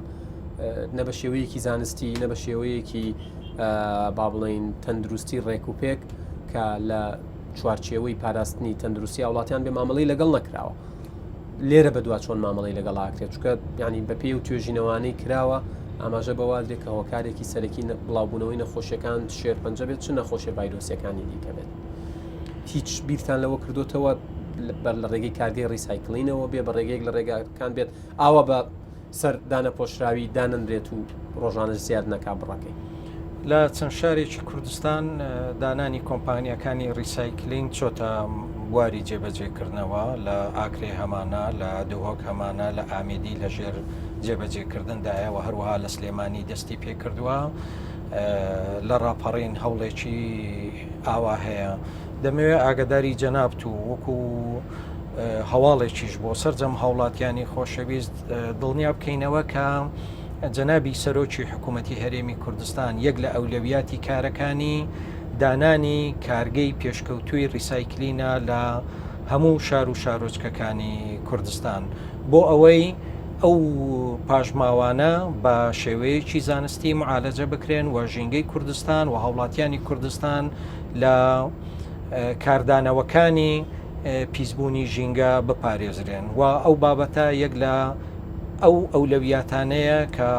نە بە شێوەیەکی زانستی نە بە شێوەیەکی با بڵێن تەندروستی ڕێکوپێک کە لە چوارچێوەی پاراستنی تەندروستی وڵاتیان بێ مامەڵی لەگەڵ نەکراوە لێرە بەدوا چۆن مامەڵی لەگەڵ ئاکرێت چکە ینی بە پێی و توێژینەوەی کراوە ئاماژە بەوا دێک کە هۆکارێکی سەرەکی بڵاوبوونەوەی نەخۆشیەکان شێرپەنجە بێت چ نەخۆشیە ڤایرۆسیەکانی دیکە بێت هیچ بیرتان لەوە کردوتەوە بەر لە ڕێگەی کارگەی ڕیسایکلینەوە بێ بە ڕێگەیەک لە ڕێگاکان بێت ئاوە بە سەر دانە پۆشراوی دانەنرێت و ڕۆژانە زیاد نەکا بڕەکەی لە چەند شارێکی کوردستان دانانی کۆمپانیەکانی ڕیسایکلینگ چۆتە بواری جێبەجێکردنەوە لە ئاکرێ هەمانە لە دهۆک هەمانە لە ئامیدی لە ژێر جێبەجێکردندایەوە هەروەها لە سلێمانی دەستی پێکردووە لە ڕاپەڕین هەوڵێکی ئاوا هەیە دەمەوێت ئاگداری جەنابت و وەکو هەواڵێکیش بۆ سەررجەم هاوڵاتیانی خۆشەویست دڵنیا بکەینەوە کە جەنابی سەرۆکی حکوومەتی هەرێمی کوردستان یەک لە ئەولەویاتی کارەکانی دانانی کارگەی پێشکەوتووی ڕیسایکلینە لە هەموو شار و شارۆچکەکانی کوردستان بۆ ئەوەی ئەو پاژماوانە بە شێوەیەکی زانستی معالەجە بکرێن و ژینگەی کوردستان و هاوڵاتیانی کوردستان لە کاردانەوەکانی پیسبوونی ژینگە بپارێزرێن و ئەو بابەتە یەک لە ئەو ئەولەویاتانەیە کە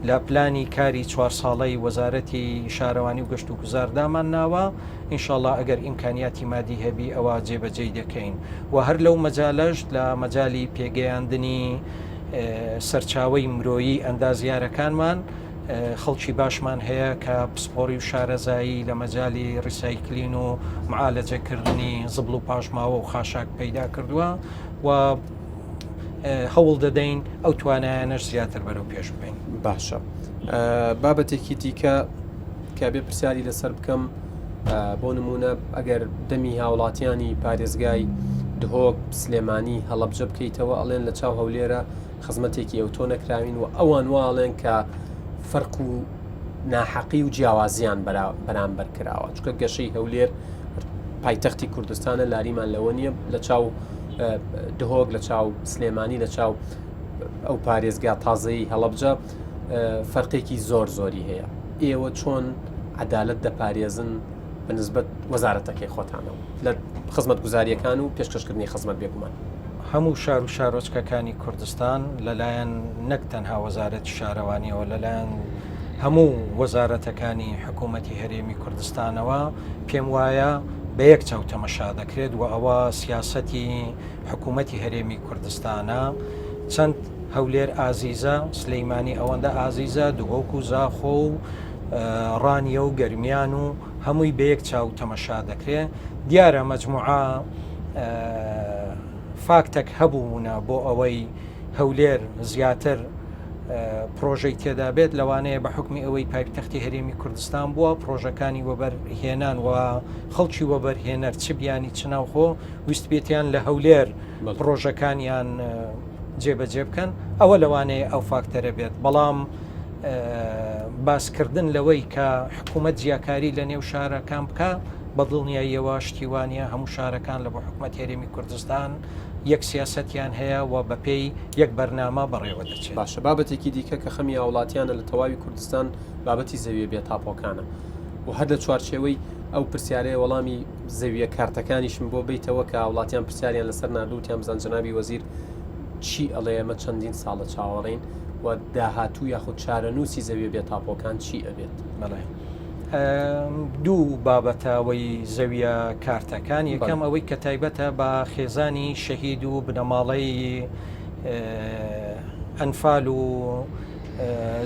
لە پلانی کاری 4 ساڵەی وەزارەتی شارەوانی و گەشت و گوزاردامان ناوە ئینشاءڵڵا ئەگەر ئیمکانیاتی مادی هەبی ئەوە جێبەجێی دەکەین و هەر لەو مەجالەش لە مەجای پێگەیاندنی سەرچاوەی مرۆیی ئەندازیارەکانمان خەڵکی باشمان هەیە کە پسپۆری و شارەزایی لە مەجای ڕیسایکلین و معالەجەکردنی زبڵ و پاشماوە و خاشاک پەیدا کردووە و هەوڵ دەدەین ئەو توانایانەش زیاتر بەرەو پێش بین. باشە بابەتێکی دیکە کە بێ پرسیاری لەسەر بکەم بۆ نمونە ئەگەر دەمی هاوڵاتیانی پارێزگای دهۆک سلێمانی هەڵەبجە بکەیتەوە ئەڵێن لە چاو هەولێرە خزمەتێکی ئەوتۆ نەکراوین و ئەوان واڵێن کە فەرق و ناحەقی و جیاوازیان بەرامبەر کراوە چکە گەشەی هەولێر پایتەختی کوردستانە لاریمان لەوە نییە لە چاو دهۆک لە چاو سلێمانی لە چاو ئەو پارێزگا تازایی هەڵەبجە فەرقێکی زۆری هەیە. ئێوە چۆن عەدالەت دەپارێزن بەنسبەت وەزارەتەکەی خۆتانەوە لە خزمەت گوزاریەکان و پێشکەشکردنی خزمەت بێگومان؟ هەموو شار و شارۆچکەکانی کوردستان لەلایەن نەک تەنها وەزارەتی شارەوانیەوە لەلایەن هەموو وەزارەتەکانی حکوومەتی هەرێمی کوردستانەوە پێم وایە بە یەک چاو تەمەشا دەکرێت و ئەوە سیاسەتی حکوومەتی هەرێمی کوردستانە. چەند هەولێر ئازیزە سلەیمانی ئەوەندە ئازیزە دووەک و زاخۆ و ڕانیە و گەرمیان و هەمووی بە یەک چاو تەمەشا دەکرێت. دیارە مەجموعە فاکتێک هەبوونە بۆ ئەوەی هەولێر زیاتر پرۆژەی تێدا بێت لەوانەیە بە حکمی ئەوەی پایتەختی هەرێمی کوردستان بووە پرۆژەکانی وەبەرهێنان و خەڵکی وەبەرهێنەر چ بیانی چناوخۆ ویست بێتیان لە هەولێر پرۆژەکانیان جێبەجێ بکەن ئەوە لەوانەیە ئەو فاکتەرە بێت. بەڵام باسکردن لەوەی کە حکوومەت جیاکاری لە نێو شارەکان بکە بەدڵنیاییەوە شتیوانە هەموو شارەکان لە بۆ حکوومەت هێرێمی کوردستان یەک سیاسەتیان هەیە و بەپێی یەک بەرنامە بەڕێوە دەچێت. باشە بابەتێکی دیکە کە خەمی هاوڵاتیانە لە تەواوی کوردستان بابەتی زەویە بێت تاپۆکانە و هەر لە چوارچێوەی ئەو پرسیارەیە وەڵامی زەویە کارتەکانیشم بۆ بیتەوە کە وڵاتیان پرسیاریان لەسەر نردووتیان بزان جنابی وەزیر چی ئەڵێ ئەمە چەندین ساڵە چاوەڕین و داهاتوو یاخود چارەنووسی زەویە بێت تاپۆکان چی ئەبێت؟ بەڵێ دوو بابەتەوەی زەویە کارتەکان یەکەم ئەوەی کە تایبەتە بە خێزانی شەهید و بنەماڵەی ئەنفال و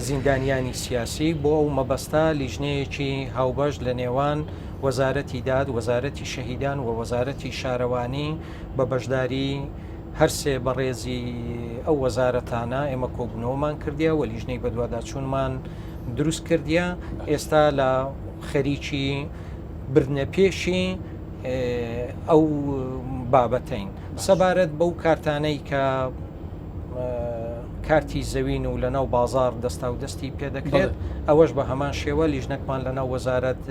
زیندانیانی سیاسی بۆ ئەو مەبەستە لیژنەیەکی هاوبەش لە نێوان وەزارەتی داد وەزارەتی شەهیدان و وەزارەتی شارەوانی بە بەشداری هەرسێ بەڕێزی ئەو وەزارەتانە ئێمە کۆبوونەوەمان کردیا و لیژنەی بەدواداچوونمان دروست کردیا. ئێستا لە خەریکی بردنەپێشی ئەو بابەتین سەبارەت بەو کارتانەی کە کارتی زەوین و لەناو بازار دەستا و دەستی پێدەکرێت ئەوەش بە هەمان شێوە لیژنەکمان لەناو وەزارەت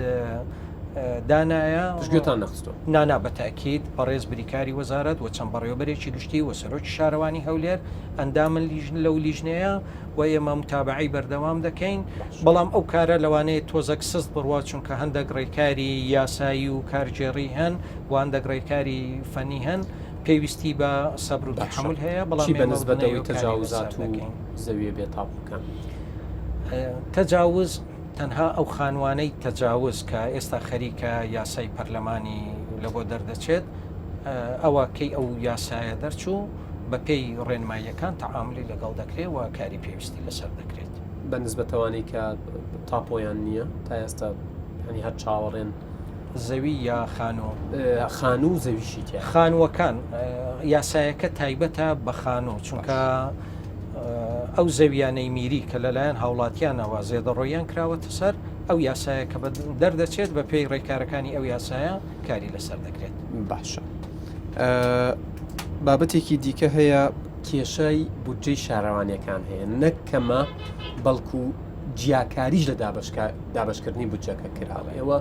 دانایە گوێتان نەخستۆ نانا بەتاکید بەڕێز بریکاری وەزارەت و چەند بەڕێوەبەرێکی گشتی و سەرۆکی شارەوانی هەولێر ئەندامن لەو لیژنەیە و ئێمە متابعی بەردەوام دەکەین. بەڵام ئەو کارە لەوانەیە تۆزەک سست بڕوا چونکە هەندێک ڕێکاری یاسایی و کارجێڕی هەن و هەندێک ڕێکاری فەنی هەن پێویستی بە سەبر و تەحمل هەیە. بەڵام بەنسبەتەوەی تەجاوزات و زەویە بێت تاپۆکان تەجاوز تەنها ئەو خانوانەی تەجاوز کە ئێستا خەریکە یاسای پەرلەمانی لە بۆ دەردەچێت ئەوە کەی ئەو یاسایە دەرچوو بە پێی ڕێنماییەکان تەعاملی لەگەڵ دەکرێت و کاری پێویستی لەسەر دەکرێت. بەنسبەتەوەی کە تاپۆیان نییە تا ئێستا هەنی هەر چاوەڕێن زەوی یا خانوو و زەویشی تیا خانووەکان یاسایەکە تایبەتە بە خانوو چونکە ئەو زەویانەی میری کە لەلایەن هاوڵاتیانەوە زێدەڕۆیان کراوەتە سەر ئەو یاسایە کە دەردەچێت بە پێی ڕێکارەکانی ئەو یاسایە کاری لەسەر دەکرێت. باشە بابەتێکی دیکە هەیە کێشەی بودجەی شارەوانیەکان هەیە نەکەمە بەڵکو جیاکاریش لە دابشکردنی بودجەکە کراوە. ئێوە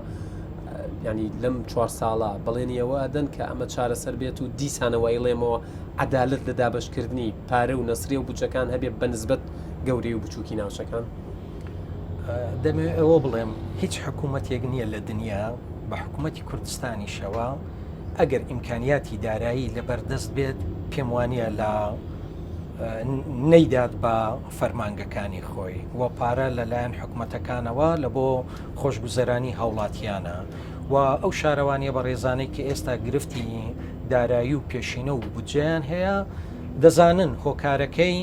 ینی لەم 4 ساڵە بڵێنیەوە ئەدەن کە ئەمە چارەسەر بێت و دیسانەوەی لێمەوە عەدالەت لە دابشکردنی پارە و نەسری و بودجەکان هەبێت بەنسبەت گەورەی و بچووکی ناوچەکان. دەمێ ئەوە بڵێم هیچ حکوومەتێک نییە لە دنیا بە حکوومەتی کوردستانیشەوە ئەگەر ئیمکانیاتی دارایی لەبەردەست بێت پێم وانە لە نەیدات بە فەرمانگەکانی خۆی و پارە لەلایەن حکوومەتەکانەوە لە بۆ خۆشگوزەرانی هاوڵاتیانە و ئەو شارەوانیە بە ڕێزانەی کە ئێستا گرفتی دارایی و پێشینە و بودجەیان هەیە دەزانن هۆکارەکەی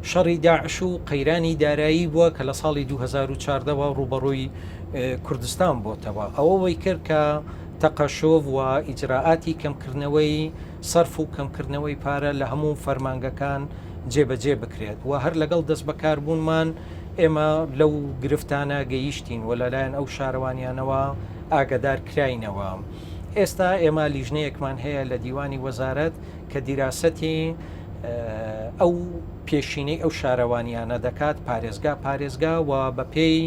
شەڕی داعش و قەیرانی دارایی بووە کە لە ساڵی 2014ەوە ڕوبەڕووی کوردستان بۆتەوە. ئەوەی کرد کە تەقەشۆڤ و ئیجراعاتی کەمکردنەوەی سەرف و کەمکردنەوەی پارە لە هەموو فەرمانگەکان جێبەجێ بکرێت و هەر لەگەڵ دەست بەکاربوونمان ئێمە لەو گرفتانە گەیشتین و لەلایەن ئەو شارەوانیانەوە ئاگدار کراینەوە. ئێستا ئێمە لیژنەیەکمان هەیە لە دیوانی وەزارەت کە دیراسەتی ئەو پێشینەی ئەو شارەوانیانە دەکات پارێزگا و بە پێی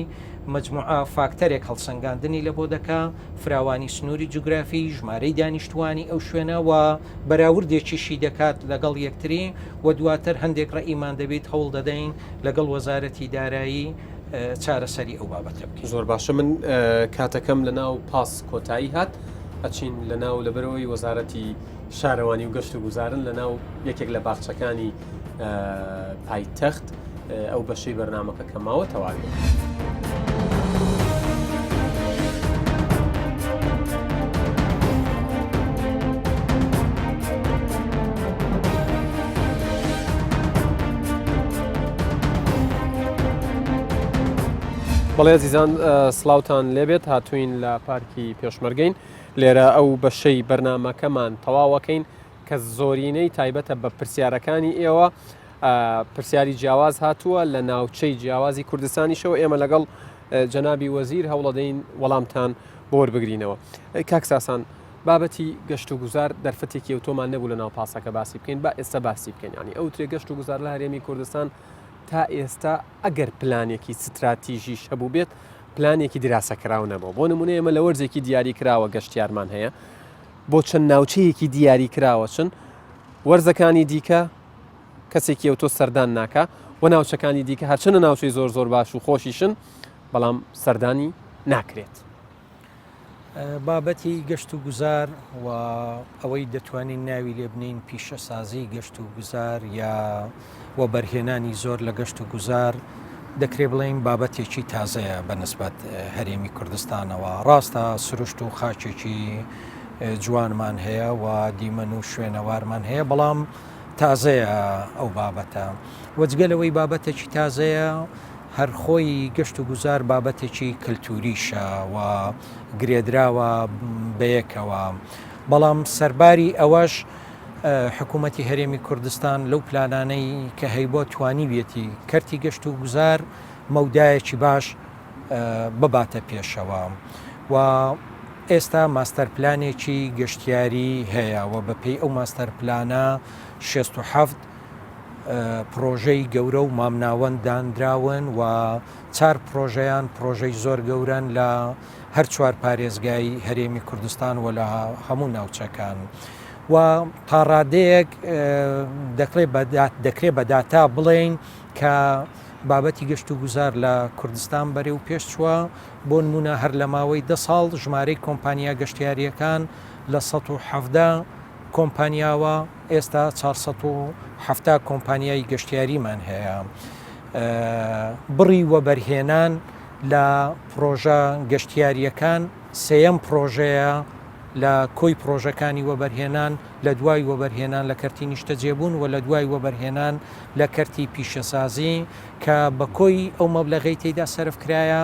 مجموعە فاکتەرێک هەڵسەنگاندنی لە بۆ دەکا فراوانی سنووری جوگرافی ژمارەی دانیشتوانی ئەو شوێنەوە بەراوردێکیشی دەکات لەگەڵ یەکتری و دواتر هەندێک ڕئیمان دەبێت هەوڵ دەدەین لەگەڵ وەزارەتی دارایی چارەسەری ئەو بابەتە بکەین. زۆر باشە من کاتەکەم لە ناو پاس کۆتایی هات ئەچین لە ناو لەبەرەوەی وەزارەتی شارەوانی و گەشت و گوزارن لە ناو یەکێک لە باخچەکانی پایتەخت ئەو بەشەی بەرنامەکە کەماوە تەواوی. بەڵێ عزیزان سڵاوتان لێبێت هاتوین لە پارکی پێشمەرگەین لێرە ئەو بەشەی بەرنامەکەمان تەواوەکەین کە زۆرینەی تایبەتە بە پرسیارەکانی ئێوە پرسیاری جیاواز هاتووە لە ناوچەی جیاوازی کوردستانیشەوە ئێمە لەگەڵ جەنابی وەزیر هەوڵەدەین وەڵامتان بۆ وەربگرینەوە. کاک ساسان بابەتی گەشت و گوزار دەرفەتێکی ئەوتۆمان نەبوو لە ناو پاسەکە باسی بکەین با ئێستا باسی بکەین ینی ئەو ترێ گەشت و گوزار لە هەرێمی کوردستان تا ئێستا ئەگەر پلانێکی ستراتیژیش هەبوو بێت پلانێکی دراسەکراو نەبوو. بۆ نمونە ئێمە لە وەرزێکی دیاری کراوە گەشتیارمان هەیە بۆ چەند ناوچەیەکی دیاری کراوە چن وەرزەکانی دیکە کەسێکی ئەوتۆ سەردان ناکە و ناوچەکانی دیکە هەرچەنە ناوچەی زۆر زۆر باش و خۆشیشن بەڵام سەردانی ناکرێت. بابەتی گەشت و گوزار و ئەوەی دەتوانین ناوی لێ بنین پیشەسازی گەشت و گوزار یا و بەرهێنانی زۆر لە گەشت و گوزار دەکرێ بڵین بابەتێکی تازەیە بە نسبەت هەرێمی کوردستانەوە. ڕاستە سروشت و خاچێکی جوانمان هەیە و دیمەن و شوێنەوارمان هەیە بەڵام تازەیە ئەو بابەتە وەجگەلەوەی بابەتێکی تازەیە هەر خۆی گەشت و گوزار بابەتێکی کللتوریشە و گرێدراوە بەیەکەوە بەڵام سەرباری ئەوەش حکوومەتی هەرێمی کوردستان لەو پلانانەی کە هەیبۆ توانی بێتی کەرتی گەشت و گوزار مەودایەکی باش بباتە پێشەوە و ئێستا ماستەر پلانێکی گەشتیاری هەیە و بەپێی ئەو ماستەر پلانە 67 پرۆژەی گەورە و مامناوەند دانراون و 4 پرۆژەیان پرۆژەی زۆر گەورن لە هەر 4 پارێزگای هەرێمی کوردستان و لە هەموو ناوچەکان و تا ڕادەیەک دەکرێت بە داتا بڵێن کە بابەتی گەشت و گوزار لە کوردستان بەرێ و پێش چووە بۆ نمونە هەر لە ماوەی 10 ساڵ ژمارەی کۆمپانیا گەشتیاریەکان لە 117 کۆمپانیاوە ئێستا 470 کۆمپانیای گەشتیاریمان هەیە. بڕی وەبەرهێنان لە پرۆژە گەشتیاریەکان سێەم پرۆژەیە لە کۆی پرۆژەکانی وەبەرهێنان لە دوای وەبەرهێنان لە کەرتی نیشتەجێبوون و لە دوای وەبەرهێنان لە کەرتی پیشەسازی کە بە کۆی ئەو مەبلەغی تێدا سەرفکرایە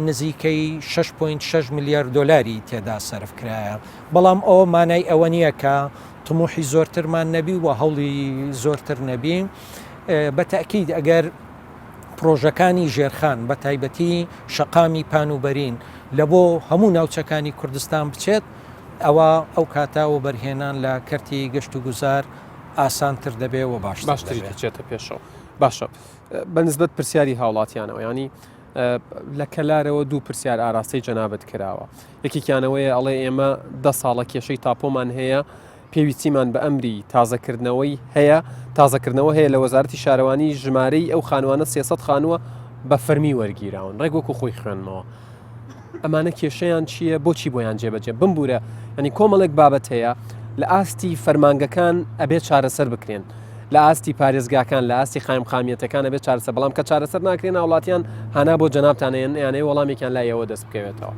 نزیکەی 6.6 میلیارد دلاری تێدا سەرفکرایە بەڵام ئەوە مانای ئەوە نییە کە تموحی زۆرترمان نەبی و هەوڵی زۆرتر نەبی بە تاکید ئەگەر پرۆژەکانی ژێرخان بە تایبەتی شەقامی پانوبەرین لە بۆ هەموو ناوچەکانی کوردستان بچێت ئەوە ئەو کاتاوە بەرهێنان لە کەرتی گەشت و گوزار ئاسانتر دەبێ و باشتری دەچێتە پێشەوە. باشە بەنسبەت پرسیاری هاوڵاتیانەوە ینی لە کەلارەوە دوو پرسیار ئاراستەی جەنابەت کراوە یەکێکیانەوەی ئەڵێ ئێمە 10 ساڵە کێشەی تاپۆمان هەیە پێویستیمان بە ئەمری تازەکردنەوەی هەیە تازەکردنەوە هەیە لە وەزارەتی شارەوانی ژمارەی ئەو خانوانە 300 خانووە بە فەرمی وەرگیراون ڕێک وەکو خۆی خوێنمەوە ئەمانە کێشەیان چییە بۆچی بۆیان جێبەجێ بمبورە ینی کۆمەڵێک بابەت هەیە لە ئاستی فەرمانگەکان ئەبێت چارەسەر بکرێن لە ئاستی پارێزگاکان لە ئاستی خایمخامیەتەکان ئەبێت چارەسەر بەڵام کە چارەسەر ناکرێن وڵاتیان هانا بۆ جەنابتانەیەن یانەی وەڵامێکیان لایەوە دەست بکەوێتەوە.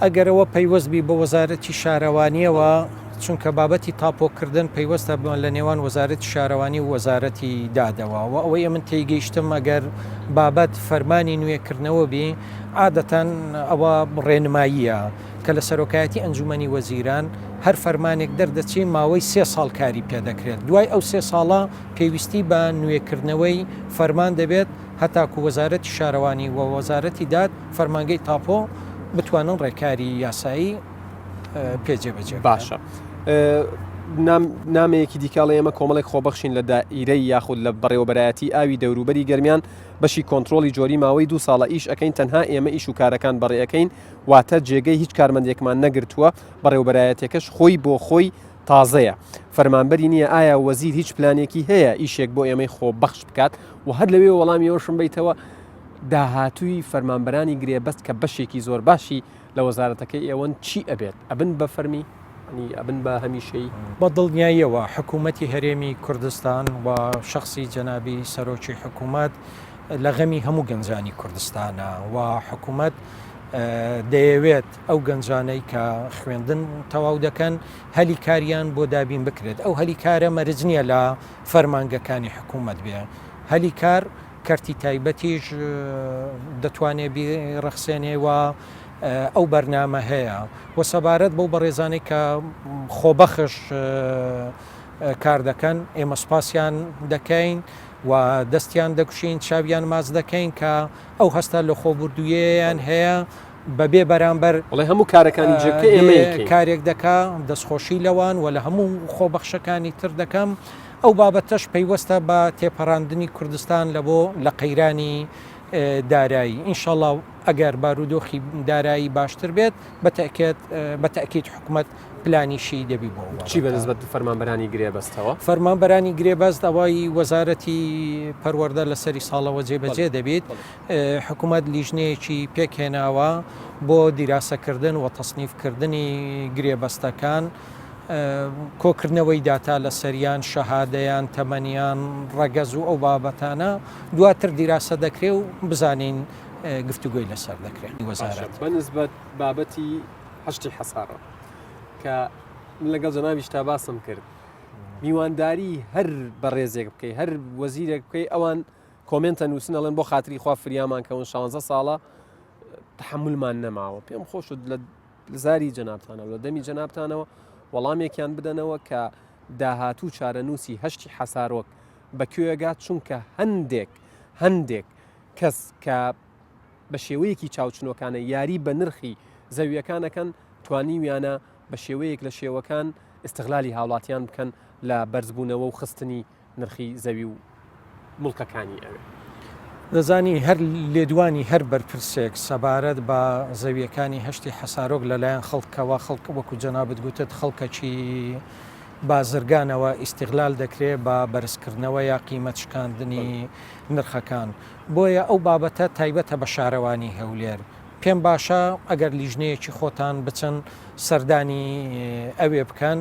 ئەگەرەوە پەیوەستبی بە وەزارەتی شارەوانیەوە چونکە بابەتی تاپۆکردن پەیوەستە لە نێوان وەزارەتی شارەوانی و وەزارەتی دادەوە و ئەوەی من تێیگەیشتم ئەگەر بابەت فەرمانی نوێکردنەوە بێ عادەتەن ئەوە ڕێنماییە کە لە سەرۆکایەتی ئەنجومەنی وەزیران هەر فەرمانێک دەردەچی ماوەی 3 ساڵ کاری پێدەکرێت دوای ئەو 3 ساڵە پێویستی بە نوێکردنەوەی فەرمان دەبێت هەتاکو وەزارەتی شارەوانی و وەزارەتی داد فەرمانگەی تاپۆ بتوانن ڕێکاری یاسایی پێجێبەجێ باشە نامەیەکی دیکاڵە ئێمە کۆمەڵێک خۆبەخشین لە دائیرەی یاخود لە بەڕێوەبەرایەتی ئاوی دەوروبەری گەرمیان بەشی کۆنتترۆلی جۆری ماوەی 2 ساڵە ئیش ئەەکەین تەنها ئێمە ئیش و کارەکان بەڕێەکەین واتە جێگەی هیچ کارمەندێکمان نەگرتووە بەڕێوەبەرایەتەکەش خۆی بۆ خۆی تازەیە فەرمانبەری نییە ئایا وەزیر هیچ پلانێکی هەیە ئیشێک بۆ ئێمەی خۆ بەخش بکات و هەر لەوێ وەڵامی ئەوشم بیتەوە داهاتووی فەرمانبەرانی گرێبەست کە بەشێکی زۆر باشی لە وەزارەتەکەی ئێوەن چی ئەبێت ئەبن بە فەرمی ئەبن بە هەمیشەی بە دڵنیاییەوە حکوومەتی هەرێمی کوردستان و شخصی جەنابی سەرۆکی حکوومەت لە غەمی هەموو گەنجانی کوردستانە و حکوومەت دەیەوێت ئەو گەنجانەی کە خوێندن تەواو دەکەن هەلی کاریان بۆ دابین بکرێت ئەو هەلی کارە مەرج نییە لە فەرمانگەکانی حکوومەت بێ هەلی کار کەرتی تایبەتیش دەتوانێت ڕەخسێنێ و ئەو بەرنامە هەیە و سەبارەت بەو بەڕێزانەی کە خۆبەخش کار دەکەن ئێمە سپاسیان دەکەین و دەستیان دەکوشین چاویان ماز دەکەین کە ئەو هەستا لە خۆبوردوویەیان هەیە بەبێ بەرامبەر وڵی هەموو کارەکانی جێکە ئێمە کارێک دەکا دەستخۆشی لەوان و لە هەموو خۆبەخشەکانی تر دەکەم ئەو بابەتەش پەیوەستە بە تێپەڕاندنی کوردستان لە قەیرانی دارایی ئینشاءڵڵا ئەگەر بارودۆخی دارایی باشتر بێت بە تەکید حکوومەت پلانیشی دەبی بۆ چی بەنسبەت فەرمانبەرانی گرێبەستەوە فەرمانبەرانی گرێبەست ئەوەی وەزارەتی پەروەردە لەسەری ساڵەوە جێبەجێ دەبێت حکوومەت لیژنەیەکی پێکهێناوە بۆ دیراسەکردن و تەصنیفکردنی گرێبەستەکان کۆکردنەوەی داتا لە سەریان شەهادەیان تەمەنیان ڕەگەز و ئەو بابەتانە دواتر دیراسە دەکرێ و بزانین گفتوگوی لەسەر دەکرێت وەزارەت بەنسبەت بابەتی هەشتی حەسارە کە لەگەڵ جەنابیش تا باسم کرد میوانداری هەر بەڕێزێک بکەی هەر وەزیرێک بکەی ئەوان کۆمنتە نووسن ئەڵێن بۆ خاتری خوا فریامان کەون 16 ساڵە تحملمان نەماوە پێم خۆشت لە زاری جەنابتانەوە لە دەمی جەنابتانەوە وەڵامێکیان بدەنەوە کە داهاتوو چارەنووسی هەشتی حەسارۆک بەکوێگات چونکە هەندێک کەس کە بە شێوەیەکی چاوچنۆکانە یاری بە نرخی زەویەکانەکەن توانیویانە بە شێوەیەک لە شێوەکان ئستغلالی هاوڵاتیان بکەن لە بەرزبوونەوە و خستنی نرخی زەوی و مڵکەکانی ئەوێ دەزانی هەر لێدوانی هەر بەرپرسێک سەبارەت بە زەویەکانی هەشتی حەسارۆک لەلایەن خەڵکەوە خەڵک وەکو جەنابەت گوتت خەڵکەکی بازرگانەوە ئیستیغلال دەکرێت بە بەرزکردنەوە یا قیمەت شکاندنی نرخەکان بۆیە ئەو بابەتە تایبەتە بە شارەوانی هەولێر پێم باشە ئەگەر لیژنەیەکی خۆتان بچن سەردانی ئەوێ بکەن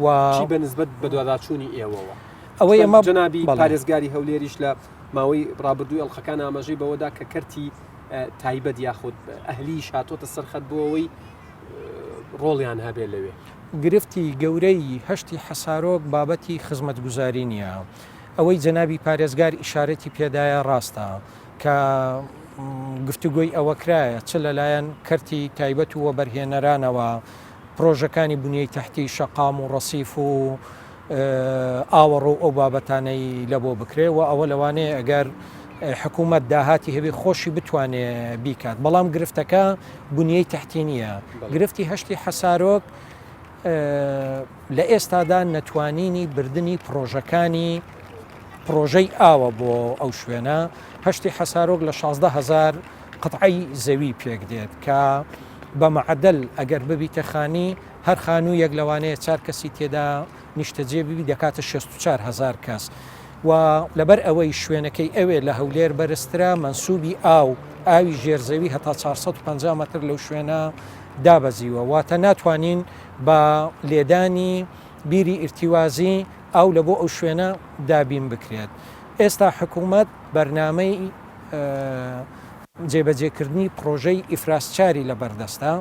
و بەنسبەت بە دوواداچوونی ئێوەوە ئەوەی ئەمە جەنابی پارێزگاری هەولێریش لە ماوەی ڕابردووی ئەڵخەکان ئاماژەی بەوەدا کە کەرتی تایبەت یاخود ئەهلی شاتۆتە سەرخەت بۆەوەی ڕۆڵیان هەبێت لەوێ گرفتی گەورەی هەشتی حەسارۆک بابەتی خزمەتگوزاری نییە ئەوەی جەنابی پارێزگار ئیشارەتی پێدایە ڕاستە کە گفتوگۆی ئەوە کرایە چ لەلایەن کەرتی تایبەت و وەبەرهێنەرانەوە پرۆژەکانی بنیەی تەحتی شەقام و ڕەسیف و ئاوەڕۆ ئەو بابەتانەی لە بۆ بکرێ و ئەوە لەوانەیە ئەگەر حکوومەت داهاتی هەبێ خۆشی بتوانێت بیکات بەڵام گرفتەکە بنیەی تەحتی نییە گرفتی هەشتی حەسارۆک لە ئێستادا نەتوانینی بردننی پرۆژەی ئاوە بۆ ئەو شوێنە هەشتی حەسارۆک لە 16,000 قەتعی زەوی پێک دێت کە بە مەعەدەل ئەگەر ببیتە خانی هەر خانوویەک لەوانەیە 4 کەسی تێدا نیشتەجێ ببی دەکاتە 64,000 کەس و لەبەر ئەوەی شوێنەکەی ئەوێ لە هەولێر بەرزترا منسوبی ئاوی ژێرزەوی هەتا 450 مەتر لەو شوێنە دابەزیوە واتە ناتوانین بە لێدانی بیری ئرتیوازی ئاو لە بۆ ئەو شوێنە دابین بکرێت ئێستا حکوومەت بەرنامەی جێبەجێکردنی پرۆژەی ئیفراسچاری لە بەردەستە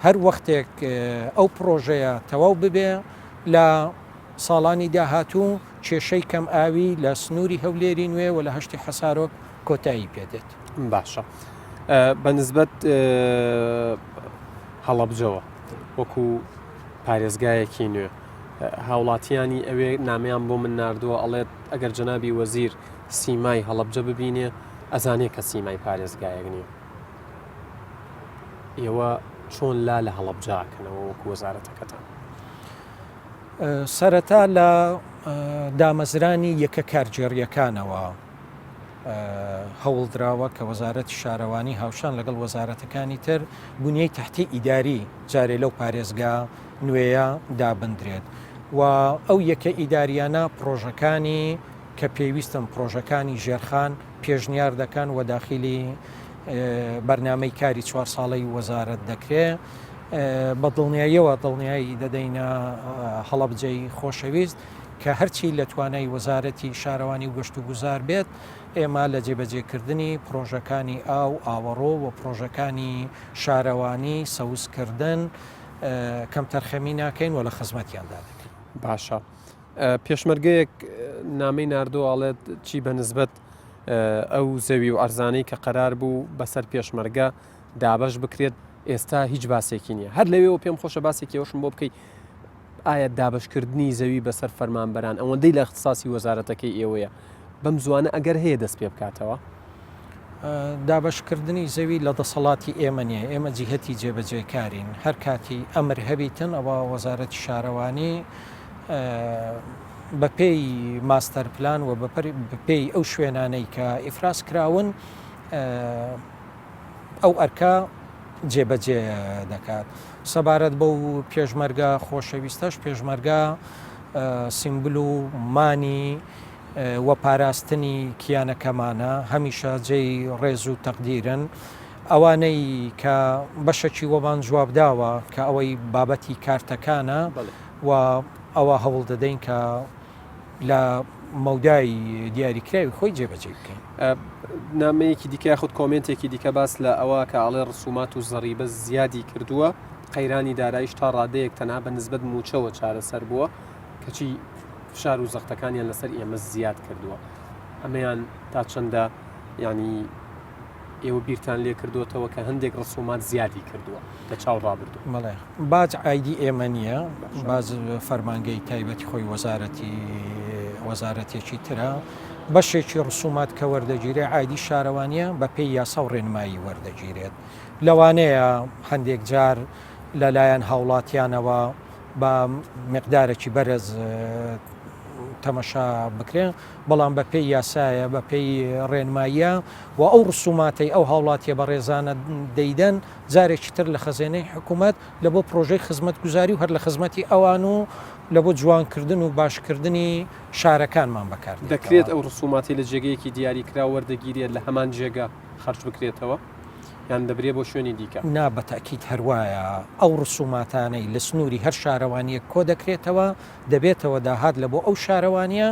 هەر وەختێک ئەو پرۆژەیە تەواو ببێ لە ساڵانی داهاتوو کێشەی کەم ئاوی لە سنووری هەولێری نوێ و لە هەشتی حەسارۆک کۆتایی پێدێت باشە بەنسبەت هەڵەبجەوە وەکو پارێزگایەکی نوێ هاوڵاتیانی ئەوێ نامیان بۆ من ناردووە ئەڵێت ئەگەر جەنابی وەزیر سیمای هەڵەبجە ببینێ ئەزانێ کە سیمای پارێزگایەک نییە ئێوە چۆن لا لە هەڵەبجاکەنەوە وەکو وەزارەتەکەتان سەرەتا لە دامەزرانی یەکە کارجێڕیەکانەوە هەوڵدراوە کە وەزارەتی شارەوانی هاوشان لەگەڵ وەزارەتەکانی تر بنیەی تحتی ئیداری جارێ لەو پارێزگا نوێیە دابدرێت و ئەو یەکە ئیداریانە پرۆژەکانی کە پێویستن پرۆژەکانی ژێرخان پێشنیار دەکەن و داخلی بەرنامەی کاری 4 ساڵەی وەزارەت دەکرێت بە دڵنیاییەوە دڵنیایی دەدەینە هەڵەبجەی خۆشەویست کە هەرچی لە توانای وەزارەتی شارەوانی و گەشت و گوزار بێت ئێمە لە جێبەجێکردنی پرۆژەکانی ئاوەڕۆ و پرۆژەکانی شارەوانی سەوزکردن کەم تەرخەمی ناکەین و لە خزمەتیاندا دەکەین. باشە پێشمەرگەیەک نامەی ناردۆ ئاڵێت چی بەنسبەت ئەو زەوی و ئەرزانەی کە قەرار بوو بەسەر پێشمەرگە دابەش بکرێت ئێستا هیچ باسێکی نییە هەر لەوێەوە پێم خۆشە باسێکی ئەوشم بۆ بکەیت ئایا دابشکردنی زەوی بەسەر فەرمانبەران ئەوەندەی لە اختصاسی وەزارەتەکەی ئێوەیە بەم زوانە ئەگەر هەیە دەست پێ بکاتەوە دابشکردنی زەوی لە دەسەڵاتی ئێمە نیە ئێمە جیهەتی جێبەجێکارین هەر کاتی ئەمر هەبیتن ئەوە وەزارەتی شارەوانی بە پێی ماستەر پلان و بەپێی ئەو شوێنانەی کە ئیفراس کراون ئەو ئەرکە جێبەجێ دەکات سەبارەت بەو پێشمەرگە خۆشەویستەش پێشمەرگە سیمبل و مانی وە پاراستنی کیانەکەمانە هەمیشە جێی ڕێز و تەقدیرن ئەوانەی کە بەشەکی وەمان جوابداوە کە ئەوەی بابەتی کارتەکانە و ئەوە هەوڵ دەدەین کە لە مەودای دیاریکراوی خۆی جێبەجێ بکەین. نامەیەکی دیکە خودت کۆمنتێکی دیکە باس لە ئەوە کە ئاڵێ ڕسومات و زەریبە زیادی کردووە قەیرانی دارایش تا ڕادەیەک تەنها بە نسبەت موچەوە چارەسەر بووە کەچی فشار و زەختەکانیان لەسەر ئێمە زیاد کردووە ئەمەیان تا چەندە ینی ئێوە بیرتان لێ کردوتەوە کە هەندێک ڕسومات زیادی کردووە لە چاو ڕابردوو مەڵێ باج ئایدی ئێمە نییە باز فەرمانگەی تایبەتی خۆی وەزارەتێکی ترە بەشێکی ڕسومات کە وەردەگیرێ ئایدی شارەوانیە بە پێی یاسا و ڕێنمایی وەردەگیرێت لەوانەیە هەندێک جار لەلایەن هاوڵاتیانەوە بە مقدارێکی بەرز تەمەشا بکرێن بەڵام بە پێی یاسایە بە پێی ڕێنماییە و ئەو ڕسوماتی ئەو هاوڵاتیە بە ڕێزانە دەیدەن جارێکی تر لە خەزێنەی حکوومەت لە بۆ پرۆژەی خزمەت گوزاری و هەر لە خزمەتی ئەوان و لە بۆ جوانکردن و باشکردنی شارەکانمان بەکار دەکرێت ئەو ڕسوماتی لە جێگەیەکی دیاریکرا وەردەگیرێت لە هەمان جێگە خەرج بکرێتەوە یان دەبرێ بۆ شوێنی دیکە نا بەتاکیت هەروایە ئەو ڕسوماتانەی لە سنووری هەر شارەوانیە کۆ دەکرێتەوە دەبێتەوە داهات لە بۆ ئەو شارەوانیە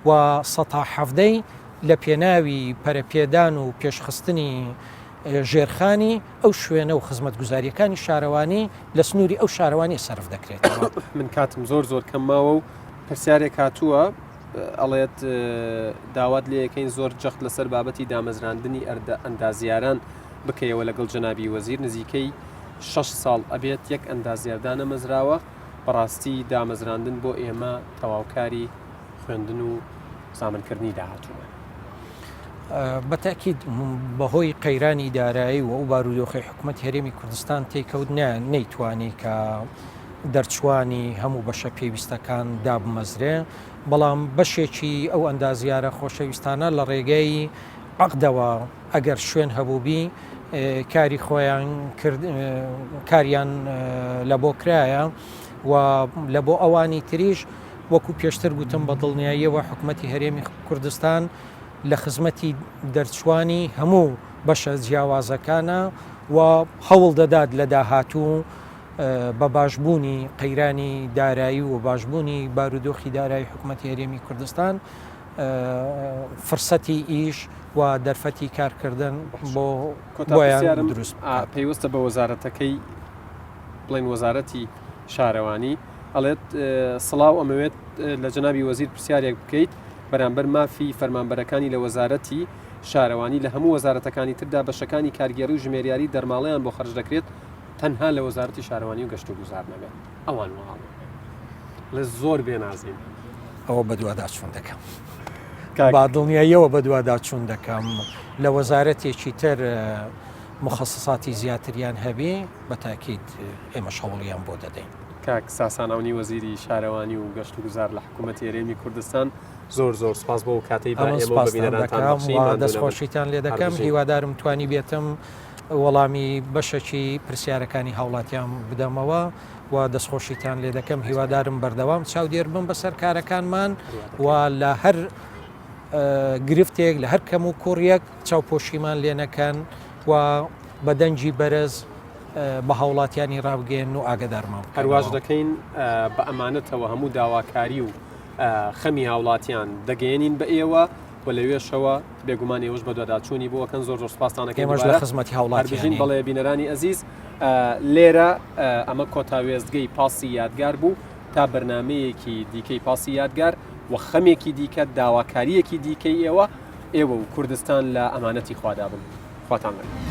و ١٧ لە پێناوی پەرەپێدان و پێشخستنی ژێرخانی ئەو شوێنە و خزمەت گوزاریەکانی شارەوانی لە سنووری ئەو شارەوانی سەرف دەکرێتەوە. من کاتم زۆر کەم ماوە و پرسیارێک هاتووە ئەڵێت داوات لێ یەکەین زۆر جەخت لەسەر بابەتی دامەزراندنی ئەندازیاران بکەیەوە لەگەڵ جەنابی وەزیر نزیکەی 6 ساڵ ئەبێت یەک ئەندازیاردانە مەزراوە بەڕاستی دامەزراندن بۆ ئێمە تەواوکاری خوێندن و زامنکردنی داهاتووە. بەتاکید بەهۆی قەیرانی دارایی و ئەو بارودۆخی حکوومەت هەرێمی کوردستان تێکەوت نەیتوانی کە دەرچوانی هەموو بەشە پێویستەکان دابمەزرێ بەڵام بەشێکی ئەو ئەندازیارە خۆشەویستانە لە ڕێگەی عەقدەوە ئەگەر شوێن هەبووبی کاری خۆیان کاریان لە بۆ کرایە و لە بۆ ئەوانی تریش وەکو پێشتر گوتم بە دڵنیاییەوە حکوومەتی هەرێمی کوردستان لە خزمەتی دەرچوانی هەموو بەشە جیاوازەکانە و هەوڵ دەدات لە داهاتوو بە باشبوونی قەیرانی دارایی و باشبوونی بارودۆخی دارایی حکوومەتی هەرێمی کوردستان فرسەتی ئیش و دەرفەتی کارکردن بۆ بۆیان دروست پێویستە بە وەزارەتەکەی بڵێن وەزارەتی شارەوانی ئەڵێت سڵاو ئەمەوێت لە جەنابی وەزیر پرسیارێک بکەیت بەرامبەر مافی فەرمانبەرەکانی لە وەزارەتی شارەوانی لە هەموو وەزارەتەکانی تردا بەشەکانی کارگێڕی و ژمێریاری دەرماڵیان بۆ خەرج دەکرێت تەنها لە وەزارەتی شارەوانی و گەشت و گوزار نەبێت ئەوان وڵام لە زۆر بێنازین ئەوە بە دوواداچوون دەکەم با دڵنیاییەوە بە دوواداچوون دەکەم لە وەزارەتێکی تر مخصصاتی زیاتریان هەبێ بە تاکید ئێمە هەوڵیان بۆ دەدەین. کاک ساساناونی وەزیری شارەوانی و گەشت و گوزار لە حکوومەتی هەرێمی کوردستان زۆر سپاس بۆ کاتەی با ئێمە بە بینەرانتان بەخشین دەستخۆشیتان لێ دەکەم هیوادارم توانی بێتم وەڵامی بەشێکی پرسیارەکانی هاوڵاتیان بدەمەوە و دەستخۆشیتان لێ دەکەم هیوادارم بەردەوام چاودێر بم بەسەر کارەکانمان و لە هەر گرفتێک لە هەر کەم و کوڕیەک چاوپۆشیمان لێ نەکەن و بە دەنجی بەرز بە هاوڵاتیانی ڕابگەێن و ئاگدارمان هەرواش دەکەین بە ئەمانەتەوە هەموو داواکاری و خەمی هاوڵاتیان دەگەێنین بە ئێوە و لەوێشەوە بێگومان ئێوەش بە دوواداچوونی بۆکەن زۆر سوپاسانەکەی ئێمەش لە خزمەتی هاوڵاتیان بەڵێ بینەرانی ئەزیز لێرە ئەمە کۆتاوێزگەی پاسی یادگار بوو تا بەرنمەیەکی دیکەی پاسی یادگار و خەمێکی دیکە داواکاریەکی دیکەی ئێوە و کوردستان لە ئەمانەتی خوادا بن خواتان لێ